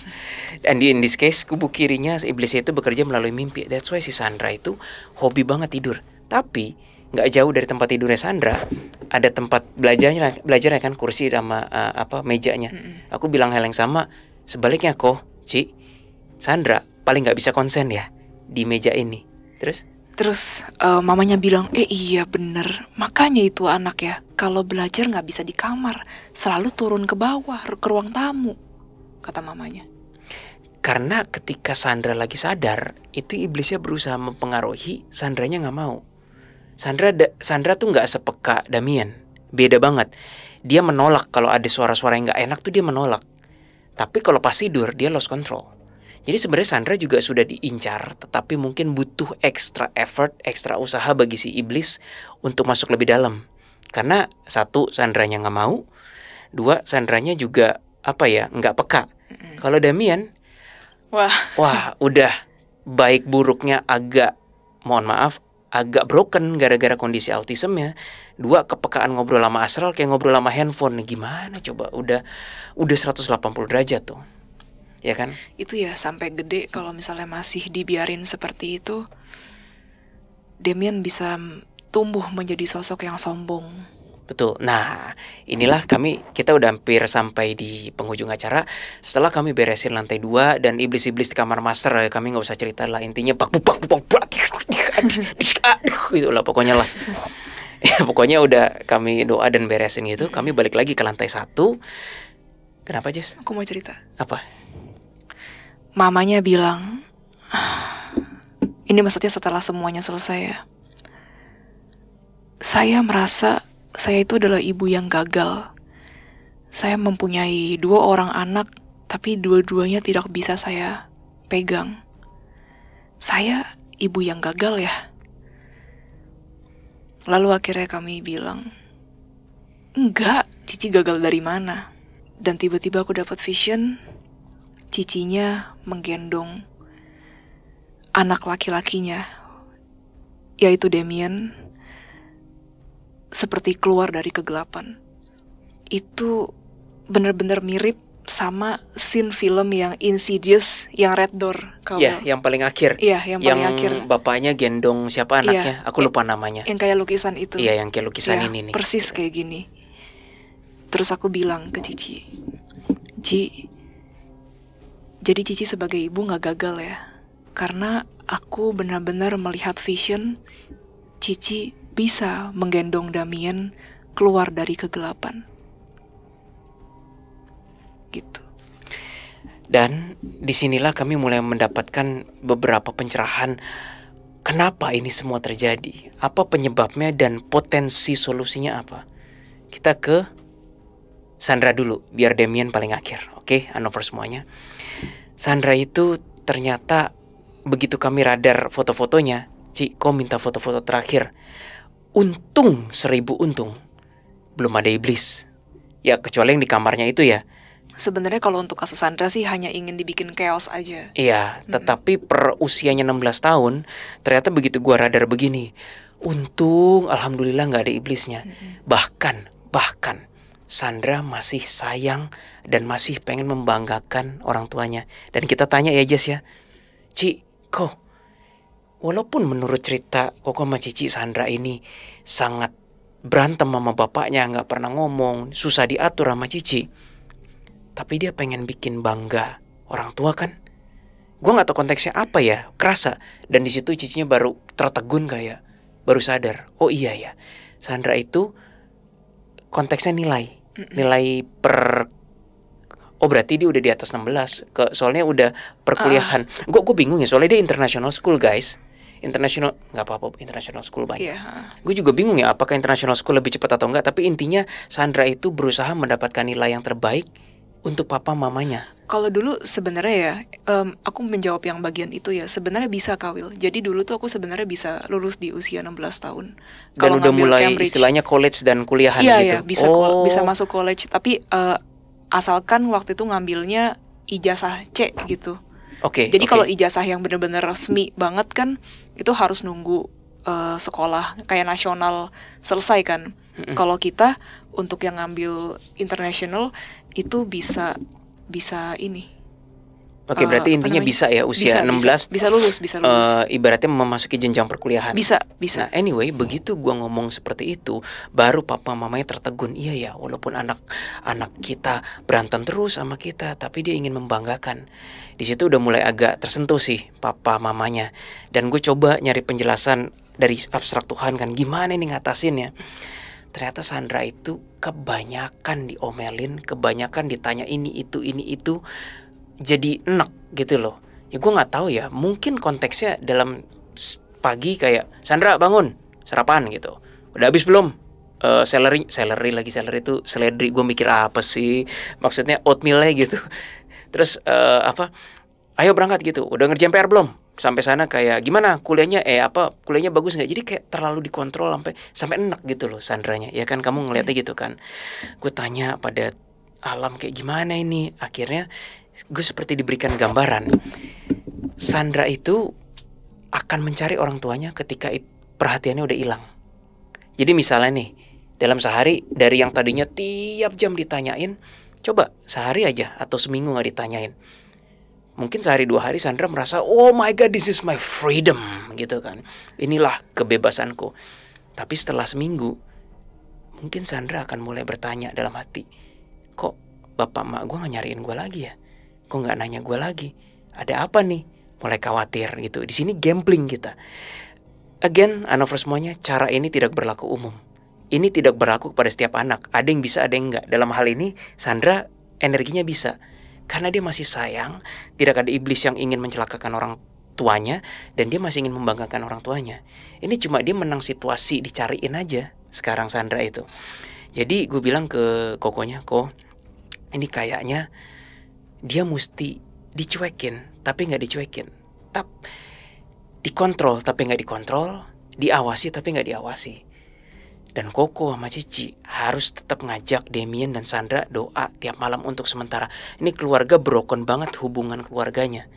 Dan in this case, kubu kirinya iblis itu bekerja melalui mimpi. That's why si Sandra itu hobi banget tidur. Tapi nggak jauh dari tempat tidurnya Sandra, ada tempat belajarnya kan, kursi sama mejanya. Aku bilang hal yang sama. Sebaliknya kok, Ci, Sandra paling nggak bisa konsen ya di meja ini. Terus mamanya bilang, iya bener, makanya itu anak ya, kalau belajar nggak bisa di kamar, selalu turun ke bawah, ke ruang tamu, kata mamanya. Karena ketika Sandra lagi sadar, itu iblisnya berusaha mempengaruhi, Sandranya nggak mau. Sandra tuh nggak sepeka Damien, beda banget. Dia menolak kalau ada suara-suara yang nggak enak tuh dia menolak. Tapi kalau pas tidur dia lost control. Jadi sebenarnya Sandra juga sudah diincar, tetapi mungkin butuh extra effort, extra usaha bagi si iblis untuk masuk lebih dalam. Karena 1, Sandranya nggak mau. 2, Sandranya juga nggak peka. Kalau Damien, wah udah baik buruknya agak, mohon maaf, agak broken gara-gara kondisi autismnya. 2, kepekaan ngobrol sama astral kayak ngobrol sama handphone. Gimana coba, udah 180 derajat tuh. Ya kan? Itu ya sampai gede kalau misalnya masih dibiarin seperti itu, Damien bisa tumbuh menjadi sosok yang sombong. Betul. Nah, inilah kita udah hampir sampai di penghujung acara. Setelah kami beresin lantai 2 dan iblis-iblis di kamar master, kami nggak usah cerita lah, intinya itulah pokoknya lah. Ya, pokoknya udah kami doa dan beresin gitu. Kami balik lagi ke lantai 1. Kenapa Jess? Aku mau cerita. Apa? Mamanya bilang, ini maksudnya setelah semuanya selesai ya, saya merasa saya itu adalah ibu yang gagal. Saya mempunyai 2 orang anak, tapi dua-duanya tidak bisa saya pegang. Saya ibu yang gagal ya. Lalu akhirnya kami bilang, enggak, Cici gagal dari mana? Dan tiba-tiba aku dapat vision, Cicinya menggendong anak laki-lakinya, yaitu Damien, seperti keluar dari kegelapan. Itu benar-benar mirip sama scene film yang Insidious, yang Red Door. Iya, yang paling akhir. Iya, yang paling akhir. Bapaknya gendong siapa anaknya? Iya, Aku lupa namanya. Yang kayak lukisan itu. Iya, yang kayak lukisan Iya, ini nih. persis kayak gini. Terus aku bilang ke Cici, Ci, jadi Cici sebagai ibu gak gagal ya. Karena aku benar-benar melihat vision Cici bisa menggendong Damien keluar dari kegelapan. Gitu. Dan disinilah kami mulai mendapatkan beberapa pencerahan kenapa ini semua terjadi, apa penyebabnya dan potensi solusinya apa. Kita ke Sandra dulu, biar Damien paling akhir. Oke, Hanover semuanya. Sandra itu ternyata begitu kami radar foto-fotonya, Ci, kau minta foto-foto terakhir. Untung 1000 untung belum ada iblis. Ya kecuali yang di kamarnya itu ya. Sebenarnya kalau untuk kasus Sandra sih hanya ingin dibikin chaos aja. Iya, tetapi per usianya 16 tahun, ternyata begitu gua radar begini. Untung alhamdulillah nggak ada iblisnya. Bahkan Sandra masih sayang dan masih pengen membanggakan orang tuanya. Dan kita tanya ya Jess ya, Ci, kok walaupun menurut cerita Koko sama Cici, Sandra ini sangat berantem sama bapaknya, nggak pernah ngomong, susah diatur sama Cici, tapi dia pengen bikin bangga orang tua kan. Gue nggak tahu konteksnya apa ya, kerasa. Dan di situ Cicinya baru tertegun kayak, baru sadar, oh iya ya, Sandra itu konteksnya nilai per, oh berarti dia udah di atas 16, soalnya udah perkuliahan. Gue bingung ya, soalnya dia international school guys. International, nggak apa-apa, international school banyak. Gue juga bingung ya, apakah international school lebih cepat atau enggak. Tapi intinya Sandra itu berusaha mendapatkan nilai yang terbaik untuk papa mamanya. Kalau dulu sebenarnya ya, aku menjawab yang bagian itu ya, sebenarnya bisa Kawil. Jadi dulu tuh aku sebenarnya bisa lulus di usia 16 tahun. Dan udah mulai Cambridge, istilahnya college dan kuliahan iya, gitu. Iya, bisa masuk college. Tapi asalkan waktu itu ngambilnya ijazah C gitu. Jadi kalau ijazah yang benar-benar resmi banget kan, itu harus nunggu sekolah kayak nasional selesai kan. Kalau kita untuk yang ngambil international itu bisa ini. Berarti intinya bisa ya usia 16 bisa lulus. Ibaratnya memasuki jenjang perkuliahan. Bisa. Nah, anyway, begitu gua ngomong seperti itu, baru papa mamanya tertegun. Iya ya, walaupun anak kita berantem terus sama kita, tapi dia ingin membanggakan. Di situ udah mulai agak tersentuh sih papa mamanya. Dan gue coba nyari penjelasan dari abstrak Tuhan kan, gimana nih ngatasinnya. Ternyata Sandra itu kebanyakan diomelin, kebanyakan ditanya ini itu, jadi enek gitu loh. Ya gue nggak tahu ya, mungkin konteksnya dalam pagi kayak, Sandra bangun, sarapan gitu. Udah habis belum? Celery itu seledri. Gue mikir apa sih? Maksudnya oatmeal-nya gitu. Terus ayo berangkat gitu. Udah ngerjain PR belum? Sampai sana kayak gimana kuliahnya? Kuliahnya bagus nggak? Jadi kayak terlalu dikontrol sampai enak gitu loh Sandranya. Ya kan kamu ngeliatnya gitu kan. Gue tanya pada alam kayak gimana ini. Akhirnya gue seperti diberikan gambaran. Sandra itu akan mencari orang tuanya ketika perhatiannya udah hilang. Jadi misalnya nih, dalam sehari dari yang tadinya tiap jam ditanyain, coba sehari aja atau seminggu gak ditanyain. Mungkin sehari 2 hari Sandra merasa, oh my god, this is my freedom gitu kan. Inilah kebebasanku. Tapi setelah seminggu, mungkin Sandra akan mulai bertanya dalam hati, kok bapak mak gue gak nyariin gue lagi ya? Kok gak nanya gue lagi? Ada apa nih? Mulai khawatir gitu. Di sini gambling kita. Again, Hanover semuanya, cara ini tidak berlaku umum. Ini tidak berlaku kepada setiap anak. Ada yang bisa, ada yang enggak. Dalam hal ini, Sandra energinya bisa. Karena dia masih sayang, tidak ada iblis yang ingin mencelakakan orang tuanya, dan dia masih ingin membanggakan orang tuanya. Ini cuma dia menang situasi, dicariin aja sekarang Sandra itu. Jadi gue bilang ke Kokonya, Ko, ini kayaknya dia mesti dicuekin, tapi gak dicuekin. Dikontrol, tapi gak dikontrol. Diawasi, tapi gak diawasi. Dan Koko sama Cici harus tetap ngajak Damien dan Sandra doa tiap malam untuk sementara. Ini keluarga broken banget hubungan keluarganya.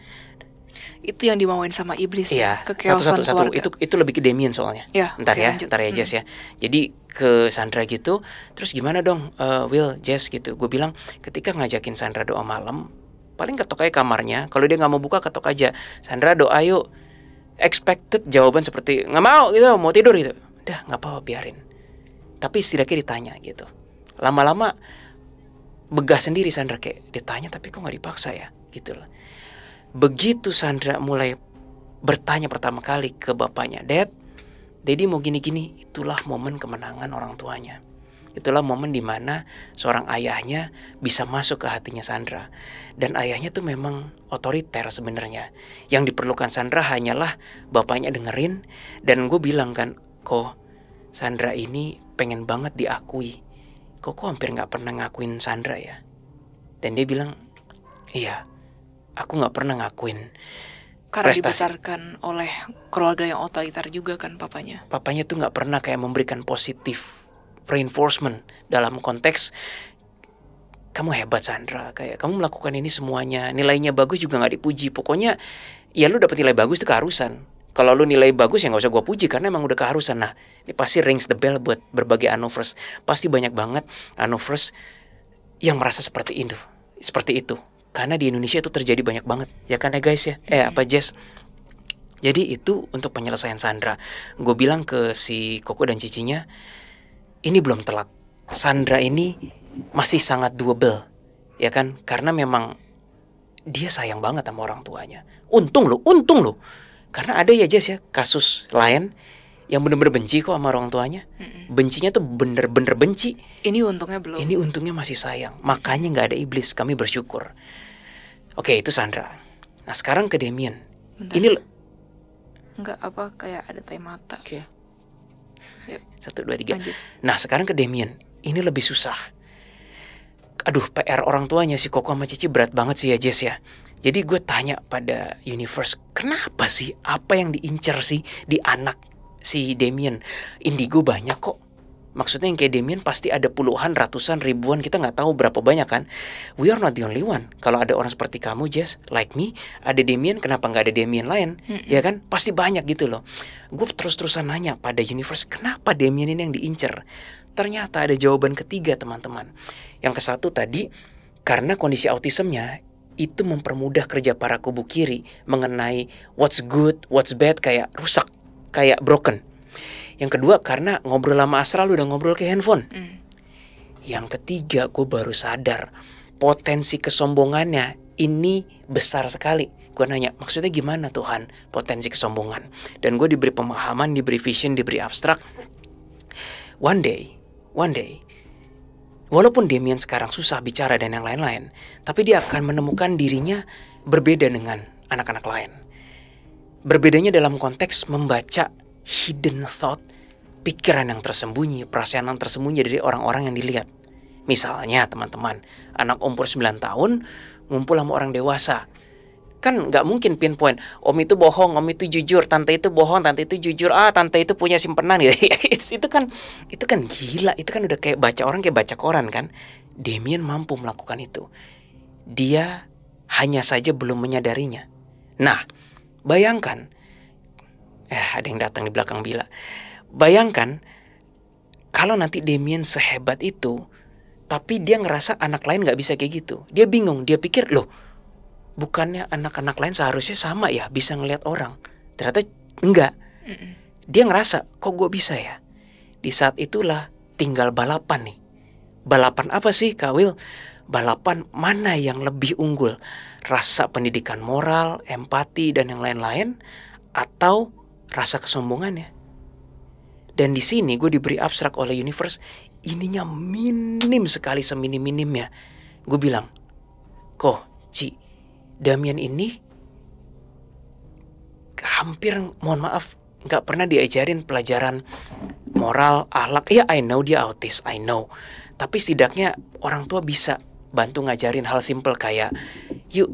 Itu yang dimauin sama iblis Iya, ya, kekeosan keluarga. Itu lebih ke Damien soalnya. Ya, Ntar oke, ya, lanjut. ntar ya Jess ya. Jadi ke Sandra gitu, terus gimana dong, Will, Jess gitu. Gue bilang ketika ngajakin Sandra doa malam, paling ketok aja kamarnya. Kalau dia nggak mau buka, ketok aja. Sandra doa yuk. Expected jawaban seperti nggak mau gitu, mau tidur gitu. Udah nggak apa-apa, biarin. Tapi setidaknya ditanya gitu. Lama-lama begah sendiri Sandra, kayak ditanya tapi kok nggak dipaksa ya, gitu loh. Begitu Sandra mulai bertanya pertama kali ke bapaknya, Daddy mau gini-gini, itulah momen kemenangan orang tuanya. Itulah momen dimana seorang ayahnya bisa masuk ke hatinya Sandra. Dan ayahnya tuh memang otoriter sebenarnya. Yang diperlukan Sandra hanyalah bapaknya dengerin. Dan gue bilang kan, kok Sandra ini pengen banget diakui. Kok hampir gak pernah ngakuin Sandra ya? Dan dia bilang, iya, aku gak pernah ngakuin. Karena prestasi. dibesarkan oleh keluarga yang otoriter juga kan papanya. Papanya tuh gak pernah kayak memberikan positif reinforcement dalam konteks kamu hebat Sandra, kayak kamu melakukan ini semuanya, nilainya bagus juga gak dipuji. Pokoknya ya lu dapet nilai bagus itu keharusan. Kalau lu nilai bagus ya gak usah gue puji karena emang udah keharusan. Nah ini pasti rings the bell buat berbagai Anovers. Pasti banyak banget Anovers yang merasa seperti itu. Karena di Indonesia itu terjadi banyak banget. Ya kan ya guys ya? Apa Jess? Jadi itu untuk penyelesaian Sandra. Gue bilang ke si Koko dan Cicinya, ini belum telat. Sandra ini masih sangat doable. Ya kan? Karena memang dia sayang banget sama orang tuanya. Untung loh. Karena ada ya Jess ya, kasus lain yang bener-bener benci kok sama orang tuanya. Bencinya tuh bener-bener benci. Ini untungnya belum. Ini untungnya masih sayang. Makanya gak ada iblis. Kami bersyukur. Oke, itu Sandra. Nah sekarang ke Damien. Bentar. Ini enggak apa, kayak ada tai mata. Oke. Yuk, 1, 2, 3. lanjut. Nah sekarang ke Damien. Ini lebih susah. Aduh, PR orang tuanya si Koko sama Cici berat banget sih ya Jess ya. Jadi gue tanya pada Universe, kenapa sih? Apa yang diincar sih di anak si Damien? Indigo banyak kok. Maksudnya yang kayak Damien pasti ada puluhan, ratusan, ribuan. Kita gak tahu berapa banyak kan. We are not the only one. Kalau ada orang seperti kamu Jess, like me, ada Damien, kenapa gak ada Damien lain? Ya kan, pasti banyak gitu loh. Gue terus-terusan nanya pada Universe, kenapa Damien ini yang diincar? Ternyata ada jawaban ketiga teman-teman. Yang ke satu tadi, karena kondisi autismnya itu mempermudah kerja para kubu kiri mengenai what's good, what's bad, kayak rusak, kayak broken. Yang kedua karena ngobrol sama Astral udah ngobrol ke handphone. Yang ketiga gue baru sadar potensi kesombongannya ini besar sekali. Gue nanya, maksudnya gimana Tuhan potensi kesombongan? Dan gue diberi pemahaman, diberi vision, diberi abstrak. One day, walaupun Damien sekarang susah bicara dan yang lain-lain, tapi dia akan menemukan dirinya berbeda dengan anak-anak lain. Berbedanya dalam konteks membaca hidden thought, pikiran yang tersembunyi, perasaan yang tersembunyi dari orang-orang yang dilihat. Misalnya teman-teman, anak umur 9 tahun ngumpul sama orang dewasa. Kan gak mungkin pinpoint, om itu bohong, om itu jujur, tante itu bohong, tante itu jujur, tante itu punya simpenan gitu. itu kan gila, itu kan udah kayak baca orang, kayak baca koran kan. Damien mampu melakukan itu. Dia hanya saja belum menyadarinya. Nah, bayangkan, ada yang datang di belakang Bila. Bayangkan kalau nanti Damien sehebat itu, tapi dia ngerasa anak lain gak bisa kayak gitu. Dia bingung, dia pikir, loh bukannya anak-anak lain seharusnya sama ya, bisa ngelihat orang. Ternyata enggak. Dia ngerasa, kok gue bisa ya? Di saat itulah tinggal balapan nih. Balapan apa sih Kak Will? Balapan mana yang lebih unggul? Rasa pendidikan moral, empati, dan yang lain-lain, atau rasa kesombongannya? Dan di sini gue diberi abstrak oleh Universe, ininya minim sekali, seminim-minimnya. Gue bilang, kok Ci, Damien ini hampir, mohon maaf, gak pernah diajarin pelajaran moral, akhlak. Ya I know dia autis, I know. Tapi setidaknya orang tua bisa bantu ngajarin hal simple kayak, yuk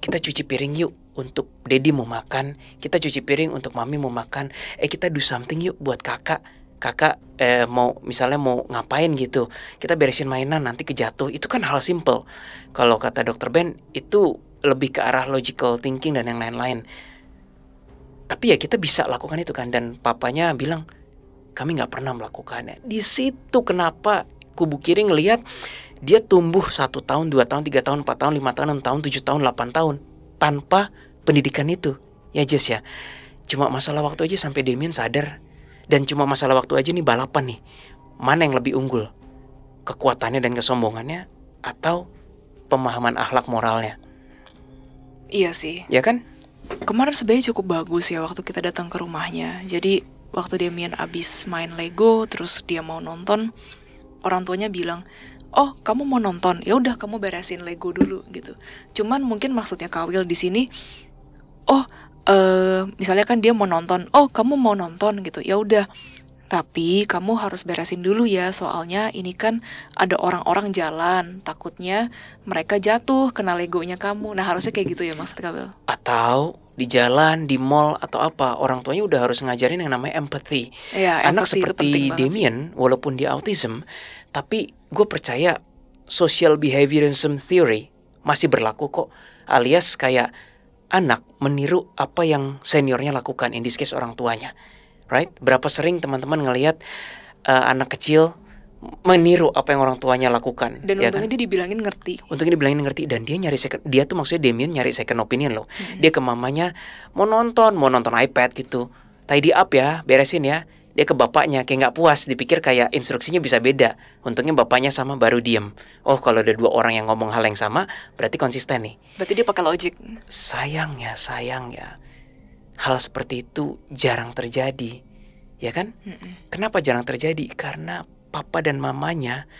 kita cuci piring yuk untuk Daddy mau makan, kita cuci piring untuk Mami mau makan, kita do something yuk buat kakak. kakak mau misalnya mau ngapain gitu, kita beresin mainan nanti kejatuh, itu kan hal simple. Kalau kata dokter Ben itu lebih ke arah logical thinking dan yang lain-lain. Tapi ya kita bisa lakukan itu kan. Dan papanya bilang kami nggak pernah melakukannya. Di situ kenapa kubu kiri ngelihat dia tumbuh 1 tahun, 2 tahun, 3 tahun, 4 tahun, 5 tahun, 6 tahun, 7 tahun, 8 tahun tanpa pendidikan itu. Ya Jess ya. Cuma masalah waktu aja sampai Damien sadar. Dan cuma masalah waktu aja nih balapan nih. Mana yang lebih unggul? Kekuatannya dan kesombongannya atau pemahaman akhlak moralnya? Iya sih. Ya kan? Kemarin sebenarnya cukup bagus ya waktu kita datang ke rumahnya. Jadi waktu Damien abis main Lego terus dia mau nonton, orang tuanya bilang, "Oh, kamu mau nonton? Ya udah kamu beresin Lego dulu," gitu. Cuman mungkin maksudnya Kak Will di sini, oh, misalnya kan dia mau nonton, "Oh, kamu mau nonton," gitu. Ya udah. Tapi kamu harus beresin dulu ya, soalnya ini kan ada orang-orang jalan, takutnya mereka jatuh kena Legonya kamu. Nah, harusnya kayak gitu ya maksud Kak Will. Atau di jalan, di mall atau apa, orang tuanya udah harus ngajarin yang namanya empathy. Ya, Anak empathy itu penting seperti banget sih. Damien, walaupun dia autism, tapi gue percaya social behaviorism theory masih berlaku kok. Alias kayak anak meniru apa yang seniornya lakukan, in this case orang tuanya. Right? Berapa sering teman-teman ngelihat anak kecil meniru apa yang orang tuanya lakukan. Dan ya untungnya kan? dia dibilangin ngerti. Untungnya dibilangin ngerti. Dan dia tuh maksudnya Damien nyari second opinion loh. Dia ke mamanya mau nonton iPad gitu. Tidy up ya, beresin ya. Dia ke bapaknya kayak nggak puas, dipikir kayak instruksinya bisa beda. Untungnya bapaknya sama baru diem. Oh, kalau ada 2 orang yang ngomong hal yang sama, berarti konsisten nih. Berarti dia pakai logic. Sayang ya, hal seperti itu jarang terjadi, ya kan? Kenapa jarang terjadi? Karena papa dan mamanya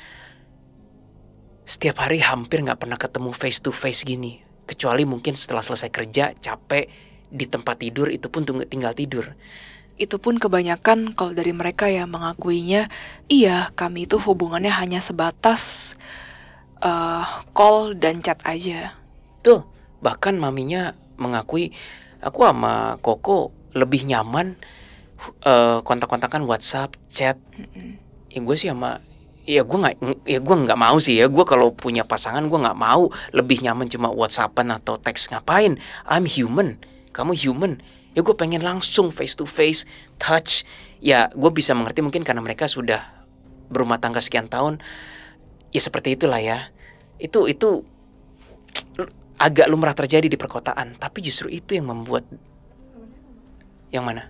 setiap hari hampir nggak pernah ketemu face to face gini. Kecuali mungkin setelah selesai kerja, capek, di tempat tidur, itu pun tinggal tidur. Itu pun kebanyakan kalau dari mereka ya mengakuinya, iya kami itu hubungannya hanya sebatas call dan chat aja. Tuh, bahkan maminya mengakui, aku sama Koko lebih nyaman kontak-kontakan WhatsApp, chat. Ya gue sih gue nggak mau sih ya. Gue kalau punya pasangan gue nggak mau lebih nyaman cuma WhatsAppan atau teks. Ngapain? I'm human, kamu human. Ya gue pengen langsung face to face, touch. Ya gue bisa mengerti mungkin karena mereka sudah berumah tangga sekian tahun. Ya seperti itulah ya. Itu agak lumrah terjadi di perkotaan. Tapi justru itu yang membuat. Yang mana?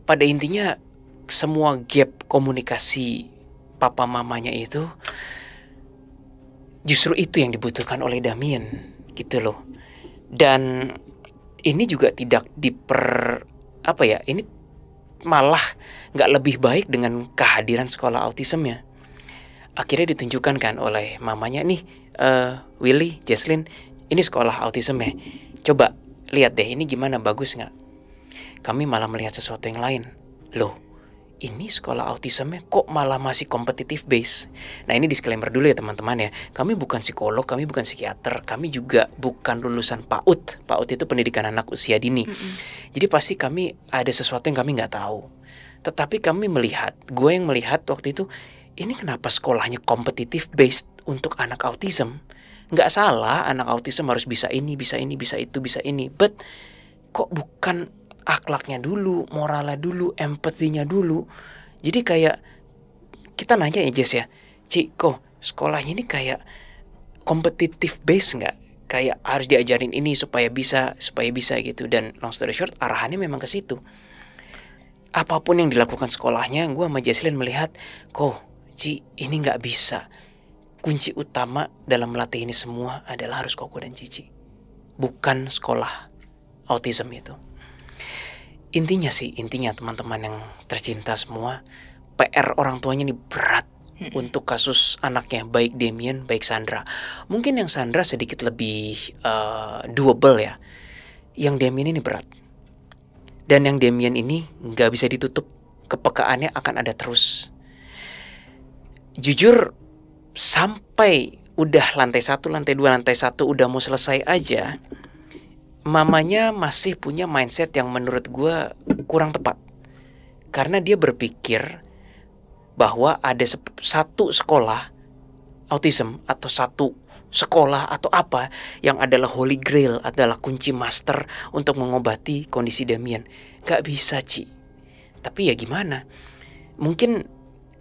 Pada intinya semua gap komunikasi papa mamanya itu justru itu yang dibutuhkan oleh Damien gitu loh. Dan ini juga tidak ini malah nggak lebih baik dengan kehadiran sekolah autismnya. Akhirnya ditunjukkan kan oleh mamanya nih, Willy, Jesslyn, ini sekolah autismnya. Coba lihat deh ini gimana, bagus nggak? Kami malah melihat sesuatu yang lain. Loh, ini sekolah autismnya kok malah masih competitive base. Nah ini disclaimer dulu ya teman-teman ya. Kami bukan psikolog, kami bukan psikiater, kami juga bukan lulusan PAUD. PAUD itu pendidikan anak usia dini. Jadi pasti kami ada sesuatu yang kami nggak tahu. Tetapi kami melihat, gue yang melihat waktu itu, ini kenapa sekolahnya competitive based untuk anak autism? Nggak salah anak autism harus bisa ini, bisa ini, bisa itu, bisa ini. But kok bukan akhlaknya dulu, moralnya dulu, empatinya dulu. Jadi kayak kita nanya ya Jess ya, Ci, kok sekolahnya ini kayak competitive base nggak? Kayak harus diajarin ini supaya bisa gitu. Dan long story short, arahannya memang ke situ. Apapun yang dilakukan sekolahnya, gue sama Jesslyn melihat, kok Ci, ini nggak bisa. Kunci utama dalam melatih ini semua adalah harus Koko dan Cici, bukan sekolah autism itu. Intinya teman-teman yang tercinta semua, PR orang tuanya ini berat untuk kasus anaknya, baik Damien, baik Sandra. Mungkin yang Sandra sedikit lebih doable ya. Yang Damien ini berat. Dan yang Damien ini nggak bisa ditutup, kepekaannya akan ada terus. Jujur, sampai udah lantai 1, lantai 2, lantai 1 udah mau selesai aja, mamanya masih punya mindset yang menurut gue kurang tepat. Karena dia berpikir bahwa ada satu sekolah autism atau satu sekolah atau apa yang adalah holy grail, adalah kunci master untuk mengobati kondisi Damien. Gak bisa, Ci. Tapi ya gimana? Mungkin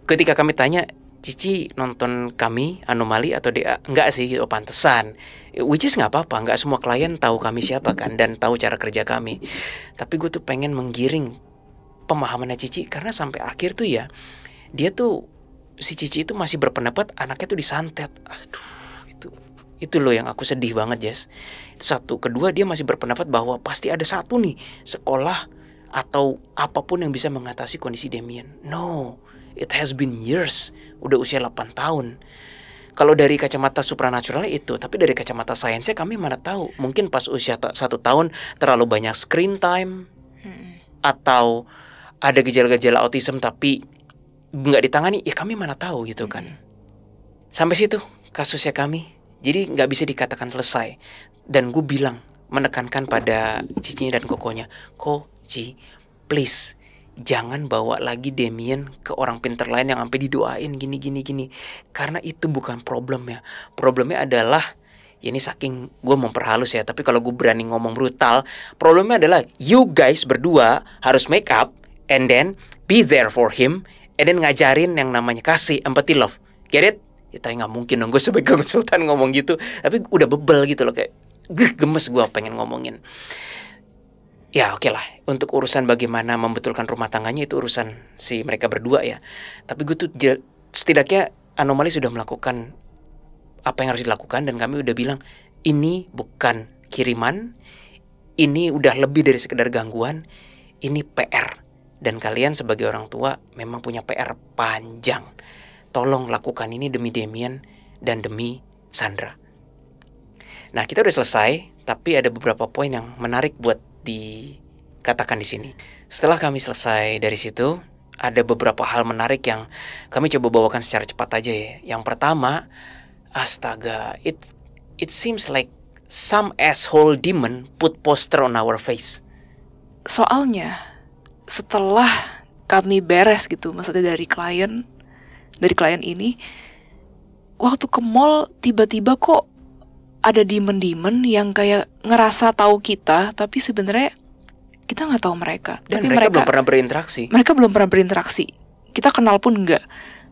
ketika kami tanya, Cici nonton kami Anomali atau DA? Enggak sih, gitu, pantesan. Which is gak apa-apa, gak semua klien tahu kami siapa kan, dan tahu cara kerja kami. Tapi gue tuh pengen menggiring pemahamannya Cici, karena sampai akhir tuh ya, dia tuh, si Cici itu masih berpendapat anaknya tuh disantet. Aduh, itu loh yang aku sedih banget, Jess. Itu satu. Kedua, dia masih berpendapat bahwa pasti ada satu nih sekolah atau apapun yang bisa mengatasi kondisi Damien. No, it has been years. Udah usia 8 tahun. Kalau dari kacamata supranatural itu, tapi dari kacamata sainsnya kami mana tahu. Mungkin pas usia 1 tahun terlalu banyak screen time, atau ada gejala-gejala autism tapi nggak ditangani, ya kami mana tahu gitu kan. Sampai situ kasusnya kami. Jadi nggak bisa dikatakan selesai. Dan gue bilang, menekankan pada Cicinya dan Kokonya, Ci, please jangan bawa lagi Damien ke orang pintar lain yang sampai didoain gini. Karena itu bukan problemnya. Problemnya adalah, ya ini saking gue memperhalus ya, tapi kalau gue berani ngomong brutal, problemnya adalah you guys berdua harus make up and then be there for him, and then ngajarin yang namanya kasih, empathy, love. Get it? Ya tapi gak mungkin dong gue sebagai konsultan ngomong gitu. Tapi udah bebel gitu loh, kayak gemes gue pengen ngomongin. Ya oke lah, untuk urusan bagaimana membetulkan rumah tangganya itu urusan si mereka berdua ya. Tapi gue tuh setidaknya Anomali sudah melakukan apa yang harus dilakukan. Dan kami udah bilang, ini bukan kiriman, ini udah lebih dari sekedar gangguan, ini PR. Dan kalian sebagai orang tua memang punya PR panjang. Tolong lakukan ini demi Damien dan demi Sandra. Nah, kita udah selesai, tapi ada beberapa poin yang menarik buat dikatakan di sini. Setelah kami selesai dari situ, ada beberapa hal menarik yang kami coba bawakan secara cepat aja ya. Yang pertama, astaga, it seems like some asshole demon put poster on our face. Soalnya setelah kami beres gitu, maksudnya dari klien ini, waktu ke mall tiba-tiba kok ada demon-demon yang kayak ngerasa tahu kita, tapi sebenarnya kita nggak tahu mereka. Dan tapi mereka belum pernah berinteraksi. Mereka belum pernah berinteraksi. Kita kenal pun enggak.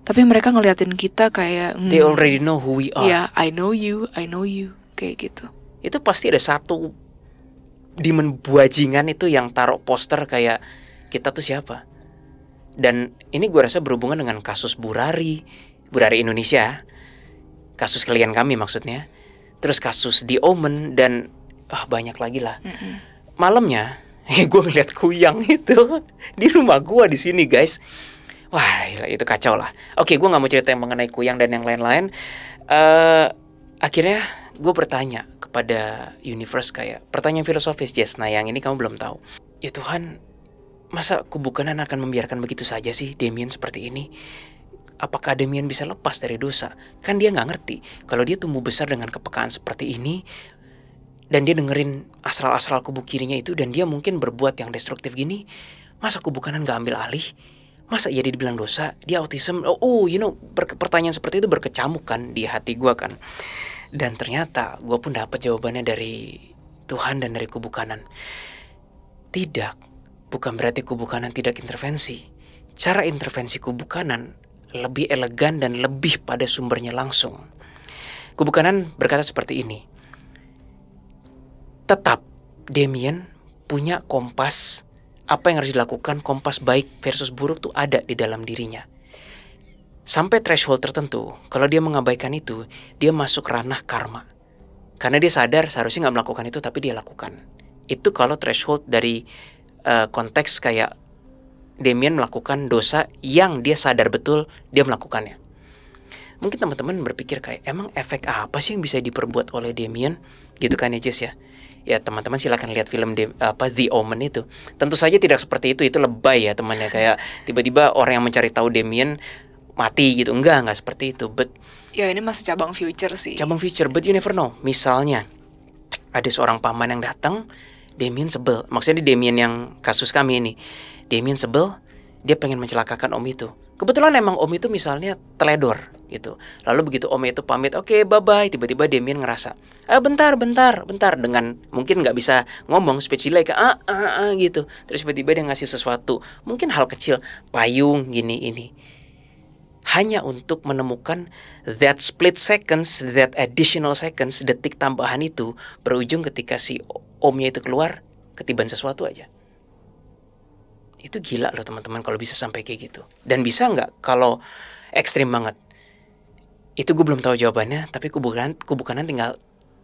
Tapi mereka ngeliatin kita kayak they already know who we are. Yeah, I know you, kayak gitu. Itu pasti ada satu demon buajingan itu yang taruh poster kayak kita tuh siapa. Dan ini gue rasa berhubungan dengan kasus Burari Indonesia, kasus klien kami maksudnya, terus kasus The Omen, dan banyak lagi lah. Malamnya gue ngeliat kuyang itu di rumah gue di sini, guys. Wah, itu kacau lah. Oke, gue nggak mau cerita yang mengenai kuyang dan yang lain-lain. Akhirnya gue bertanya kepada universe, kayak pertanyaan filosofis, Jess. Nah, yang ini kamu belum tahu. Ya Tuhan, masa kubukanan akan membiarkan begitu saja sih Damien seperti ini? Apakah Damien bisa lepas dari dosa? Kan dia gak ngerti kalau dia tumbuh besar dengan kepekaan seperti ini, dan dia dengerin asral-asral kubu kirinya itu, dan dia mungkin berbuat yang destruktif gini. Masa kubukanan gak ambil alih? Masa ia dibilang dosa? Dia autism? Pertanyaan seperti itu berkecamuk kan di hati gue kan. Dan ternyata gue pun dapat jawabannya dari Tuhan dan dari kubu kanan. Tidak. Bukan berarti kubu kanan tidak intervensi. Cara intervensi kubu kanan lebih elegan dan lebih pada sumbernya langsung. Kubu kanan berkata seperti ini. Tetap Damien punya kompas. Apa yang harus dilakukan, kompas baik versus buruk tuh ada di dalam dirinya. Sampai threshold tertentu, kalau dia mengabaikan itu, dia masuk ranah karma. Karena dia sadar seharusnya gak melakukan itu, tapi dia lakukan. Itu kalau threshold dari konteks kayak Damien melakukan dosa yang dia sadar betul dia melakukannya. Mungkin teman-teman berpikir kayak, emang efek apa sih yang bisa diperbuat oleh Damien? Gitu kan ya, Jess ya? Ya teman-teman silakan lihat film The Omen itu. Tentu saja tidak seperti itu lebay ya temannya. Kayak tiba-tiba orang yang mencari tahu Damien mati gitu. Enggak seperti itu. But ya ini masih cabang future sih. Cabang future, but you never know. Misalnya ada seorang paman yang datang, Damien sebel. Maksudnya Damien yang kasus kami ini. Damien sebel, dia pengen mencelakakan om itu. Kebetulan emang om itu misalnya teledor gitu. Lalu begitu om itu pamit, oke, bye-bye, tiba-tiba Damien ngerasa, bentar, dengan mungkin nggak bisa ngomong, speech delay kayak gitu. Terus tiba-tiba dia ngasih sesuatu, mungkin hal kecil, payung gini ini. Hanya untuk menemukan that split seconds, that additional seconds, detik tambahan itu berujung ketika si omnya itu keluar, ketiban sesuatu aja. Itu gila loh teman-teman kalau bisa sampai kayak gitu. Dan bisa nggak kalau ekstrim banget? Itu gue belum tahu jawabannya, tapi kubukanan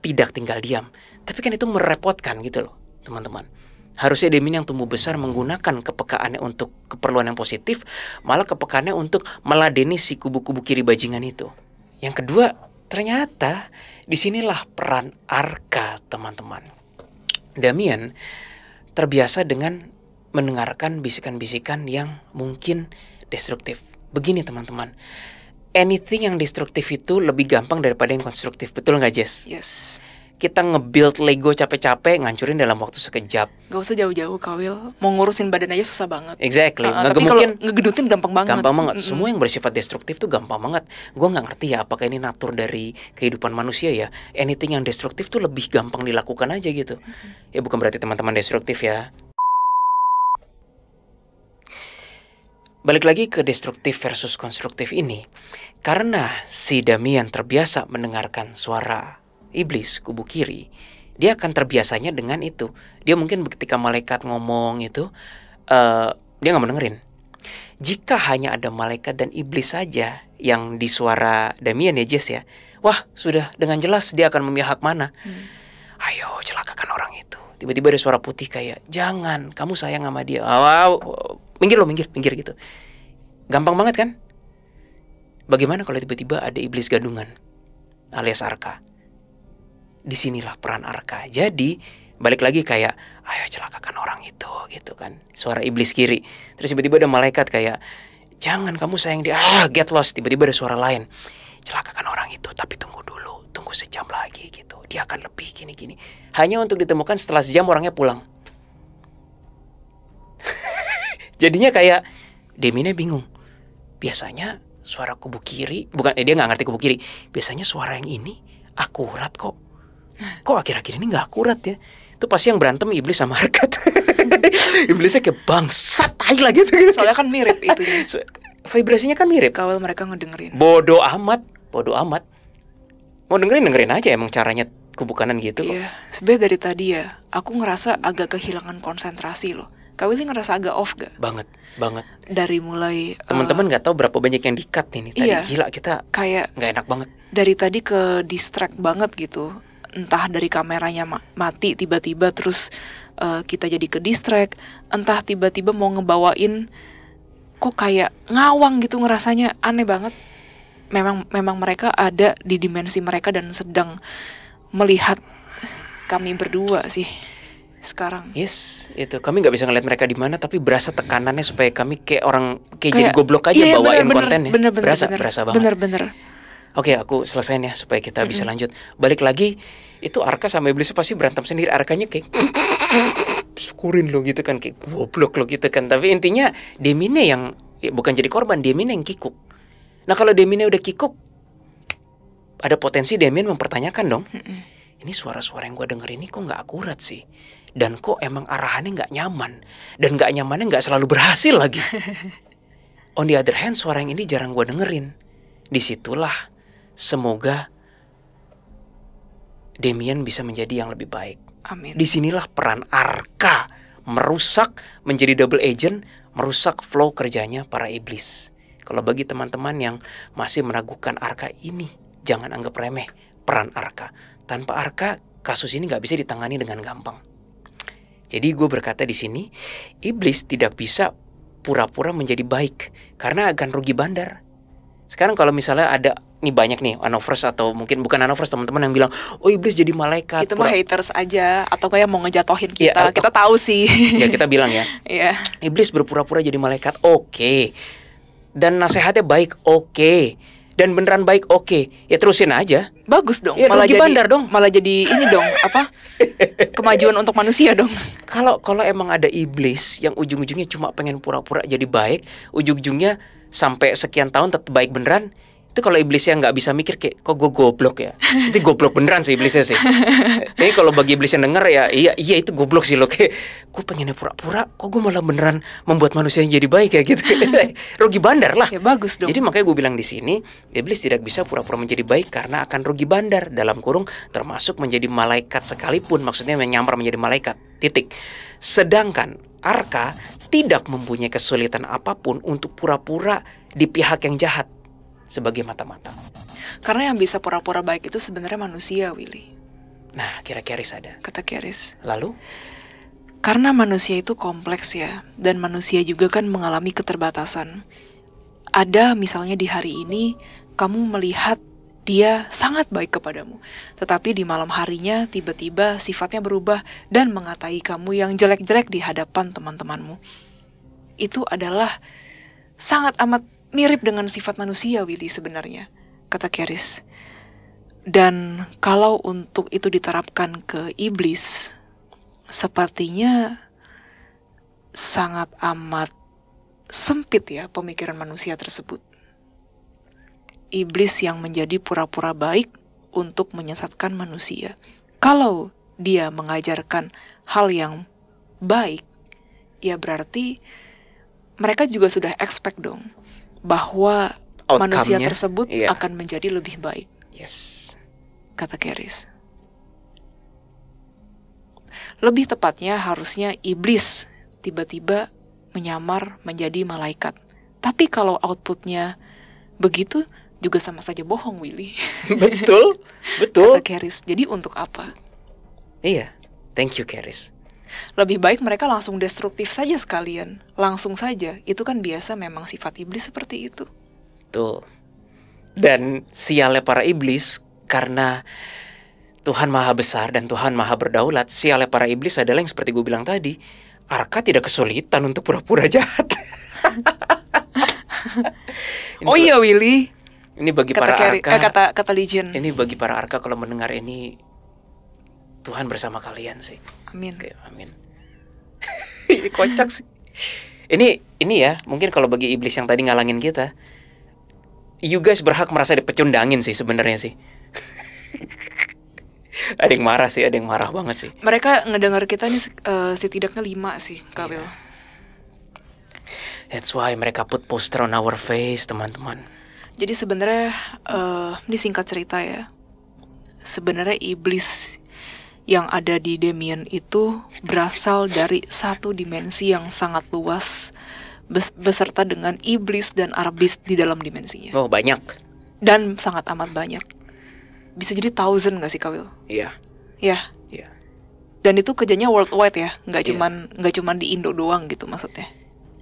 tidak tinggal diam. Tapi kan itu merepotkan gitu loh teman-teman. Harusnya Damien yang tumbuh besar menggunakan kepekaannya untuk keperluan yang positif, malah kepekaannya untuk meladeni si kubu-kubu kiri bajingan itu. Yang kedua, ternyata disinilah peran Arka teman-teman. Damien terbiasa dengan mendengarkan bisikan-bisikan yang mungkin destruktif. Begini teman-teman, anything yang destruktif itu lebih gampang daripada yang konstruktif. Betul nggak, Jess? Yes. Kita nge-build Lego capek-capek, ngancurin dalam waktu sekejap. Gak usah jauh-jauh, Kawil. Mau ngurusin badan aja susah banget. Exactly. Tapi kalau ngegedutin gampang banget. Gampang banget. Semua yang bersifat destruktif tuh gampang banget. Gue nggak ngerti ya apakah ini natur dari kehidupan manusia ya. Anything yang destruktif tuh lebih gampang dilakukan aja gitu. Ya bukan berarti teman-teman destruktif ya. Balik lagi ke destruktif versus konstruktif ini. Karena si Damien terbiasa mendengarkan suara iblis kubu kiri, dia akan terbiasanya dengan itu. Dia mungkin ketika malaikat ngomong itu, dia nggak mau dengerin. Jika hanya ada malaikat dan iblis saja yang di suara Damien ya Jess ya, wah sudah dengan jelas dia akan memihak mana. Ayo celakakan orang itu. Tiba-tiba ada suara putih kayak, jangan, kamu sayang sama dia. Minggir gitu. Gampang banget kan? Bagaimana kalau tiba-tiba ada iblis gadungan alias Arka? Disinilah peran Arka. Jadi balik lagi kayak, ayo celakakan orang itu gitu kan. Suara iblis kiri. Terus tiba-tiba ada malaikat kayak, jangan, kamu sayang dia. Get lost. Tiba-tiba ada suara lain, celakakan orang itu, tapi tunggu dulu, tunggu sejam lagi gitu, dia akan lebih gini-gini. Hanya untuk ditemukan setelah sejam orangnya pulang. Jadinya kayak Deminya bingung. Biasanya suara kubu kiri, dia nggak ngerti kubu kiri. Biasanya suara yang ini akurat kok. Kok akhir-akhir ini gak akurat ya? Itu pasti yang berantem iblis sama Arka. Iblisnya kayak bangsat tai lah gitu. Soalnya kan mirip itunya. Vibrasinya kan mirip. Kawil mereka ngedengerin. Bodoh amat. Mau dengerin aja emang caranya kubu kanan gitu kok. Iya, sebenarnya dari tadi ya aku ngerasa agak kehilangan konsentrasi loh. Kawil ini ngerasa agak off gak? Banget. Dari mulai teman-teman gak tahu berapa banyak yang di-cut nih tadi. Iya, gila, kita kayak gak enak banget. Dari tadi ke distract banget gitu. Entah dari kameranya mati tiba-tiba terus kita jadi ke distract, entah tiba-tiba mau ngebawain kok kayak ngawang gitu, ngerasanya aneh banget. Memang mereka ada di dimensi mereka dan sedang melihat kami berdua sih sekarang. Yes, itu kami nggak bisa ngeliat mereka di mana, tapi berasa tekanannya supaya kami kayak jadi goblok aja bawain kontennya. Berasa banget. Bener. Oke, aku selesain ya supaya kita bisa lanjut. Balik lagi, itu Arka sama iblisnya pasti berantem sendiri. Arkanya kayak syukurin lo gitu kan, kayak goblok lo gitu kan. Tapi intinya Damien yang bukan jadi korban, Damien yang kikuk. Nah kalau Damien udah kikuk, ada potensi Damien mempertanyakan dong. Ini suara-suara yang gue denger ini kok gak akurat sih. Dan kok emang arahannya gak nyaman. Dan gak nyamannya gak selalu berhasil lagi. On the other hand, suara yang ini jarang gue dengerin. Disitulah semoga Damien bisa menjadi yang lebih baik. Amin. Disinilah peran Arka merusak, menjadi double agent, merusak flow kerjanya para iblis. Kalau bagi teman-teman yang masih meragukan Arka ini, jangan anggap remeh peran Arka. Tanpa Arka, kasus ini gak bisa ditangani dengan gampang. Jadi gue berkata di sini, iblis tidak bisa pura-pura menjadi baik karena akan rugi bandar. Sekarang kalau misalnya ada nih banyak nih Anovers atau mungkin bukan Anovers teman-teman yang bilang, oh iblis jadi malaikat. Itu mah haters aja atau kayak mau ngejatohin kita. Ya, kita tahu sih. Ya kita bilang ya. Iya. Iblis berpura-pura jadi malaikat, oke. Dan nasihatnya baik, oke. Dan beneran baik, oke. Ya terusin aja. Bagus dong. Ya, malah rugi jadi bandar dong. Malah jadi ini dong apa? Kemajuan untuk manusia dong. Kalau emang ada iblis yang ujung-ujungnya cuma pengen pura-pura jadi baik, ujung-ujungnya sampai sekian tahun tetap baik beneran, itu kalau iblisnya nggak bisa mikir kayak kok gue goblok ya, itu goblok beneran sih iblisnya sih. Ini kalau bagi iblis yang denger ya iya itu goblok sih lo, kayak gue pengennya pura-pura, kok gue malah beneran membuat manusia jadi baik ya gitu. Rugi bandar lah. Ya bagus dong. Jadi makanya gue bilang di sini iblis tidak bisa pura-pura menjadi baik karena akan rugi bandar, dalam kurung termasuk menjadi malaikat sekalipun, maksudnya menyamar menjadi malaikat. Titik. Sedangkan Arka tidak mempunyai kesulitan apapun untuk pura-pura di pihak yang jahat sebagai mata-mata. Karena yang bisa pura-pura baik itu sebenarnya manusia, Willy. Nah, kira Keris ada. Kata Keris. Lalu? Karena manusia itu kompleks ya, dan manusia juga kan mengalami keterbatasan. Ada misalnya di hari ini, kamu melihat dia sangat baik kepadamu. Tetapi di malam harinya tiba-tiba sifatnya berubah dan mengatai kamu yang jelek-jelek di hadapan teman-temanmu. Itu adalah sangat amat mirip dengan sifat manusia, Willy, sebenarnya, kata Keris. Dan kalau untuk itu diterapkan ke iblis, sepertinya sangat amat sempit ya pemikiran manusia tersebut. Iblis yang menjadi pura-pura baik untuk menyesatkan manusia. Kalau dia mengajarkan hal yang baik, ya berarti mereka juga sudah expect dong bahwa manusia tersebut akan menjadi lebih baik. Yes. Kata Keris. Lebih tepatnya harusnya iblis tiba-tiba menyamar menjadi malaikat. Tapi kalau outputnya begitu juga sama saja bohong, Willy. Betul, betul. Kata Keris. Jadi untuk apa? Iya, thank you Keris. Lebih baik mereka langsung destruktif saja sekalian. Langsung saja. Itu kan biasa memang sifat iblis seperti itu. Tuh. Dan sialnya para iblis, karena Tuhan Maha Besar dan Tuhan Maha Berdaulat, sialnya para iblis adalah yang seperti gue bilang tadi, Arka tidak kesulitan untuk pura-pura jahat. Oh iya, Willy. Ini bagi kata para Arka. Kata Legion. Ini bagi para Arka kalau mendengar ini, Tuhan bersama kalian sih. Amin. Oke, amin. Ini kocak sih. Ini ya, mungkin kalau bagi iblis yang tadi ngalangin kita, you guys berhak merasa dipecundangin sih sebenarnya sih. Ada yang marah sih, ada yang marah banget sih. Mereka ngedengar kita nih setidaknya 5 sih, Kak Will. That's why mereka put poster on our face, teman-teman. Jadi sebenarnya ini singkat cerita ya. Sebenarnya iblis yang ada di Damien itu berasal dari satu dimensi yang sangat luas, beserta dengan iblis dan arbis di dalam dimensinya. Oh, banyak. Dan sangat amat banyak. Bisa jadi 1,000 gak sih, Kak Will? Iya. Ya. Iya. Dan itu kerjanya worldwide ya, nggak Iya. cuman di Indo doang gitu maksudnya.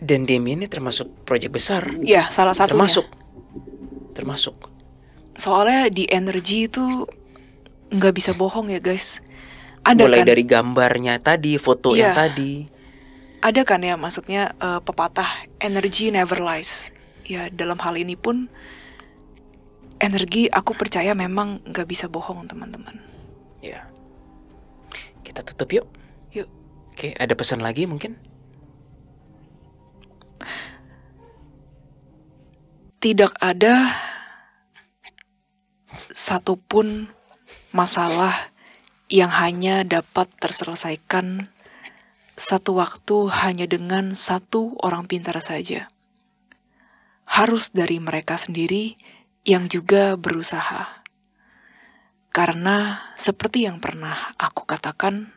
Dan Damien ini termasuk proyek besar. Ya, salah satunya. Termasuk. Soalnya di energi itu nggak bisa bohong ya, guys. Ada Mulai kan? dari gambarnya tadi, foto yang tadi. Ada kan ya, maksudnya pepatah energy never lies. Ya, dalam hal ini pun energi aku percaya memang nggak bisa bohong, teman-teman. Ya. Kita tutup yuk. Yuk. Oke, ada pesan lagi mungkin? Tidak ada satupun masalah yang hanya dapat terselesaikan satu waktu hanya dengan satu orang pintar saja. Harus dari mereka sendiri yang juga berusaha. Karena seperti yang pernah aku katakan,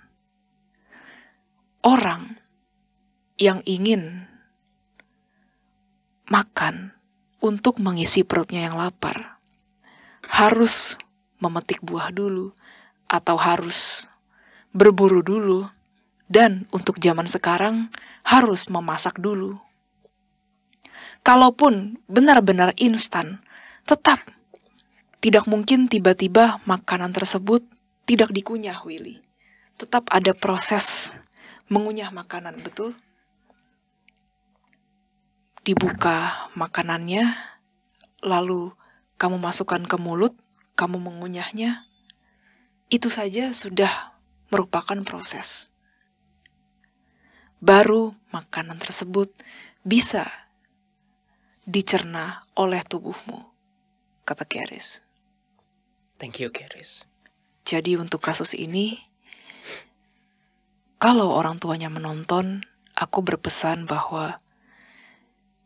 orang yang ingin makan untuk mengisi perutnya yang lapar harus memetik buah dulu atau harus berburu dulu, dan untuk zaman sekarang harus memasak dulu. Kalaupun benar-benar instan, tetap tidak mungkin tiba-tiba makanan tersebut tidak dikunyah, Willy. Tetap ada proses mengunyah makanan, betul? Dibuka makanannya, lalu kamu masukkan ke mulut, kamu mengunyahnya. Itu saja sudah merupakan proses. Baru makanan tersebut bisa dicerna oleh tubuhmu, kata Keris. Thank you, Keris. Jadi untuk kasus ini, kalau orang tuanya menonton, aku berpesan bahwa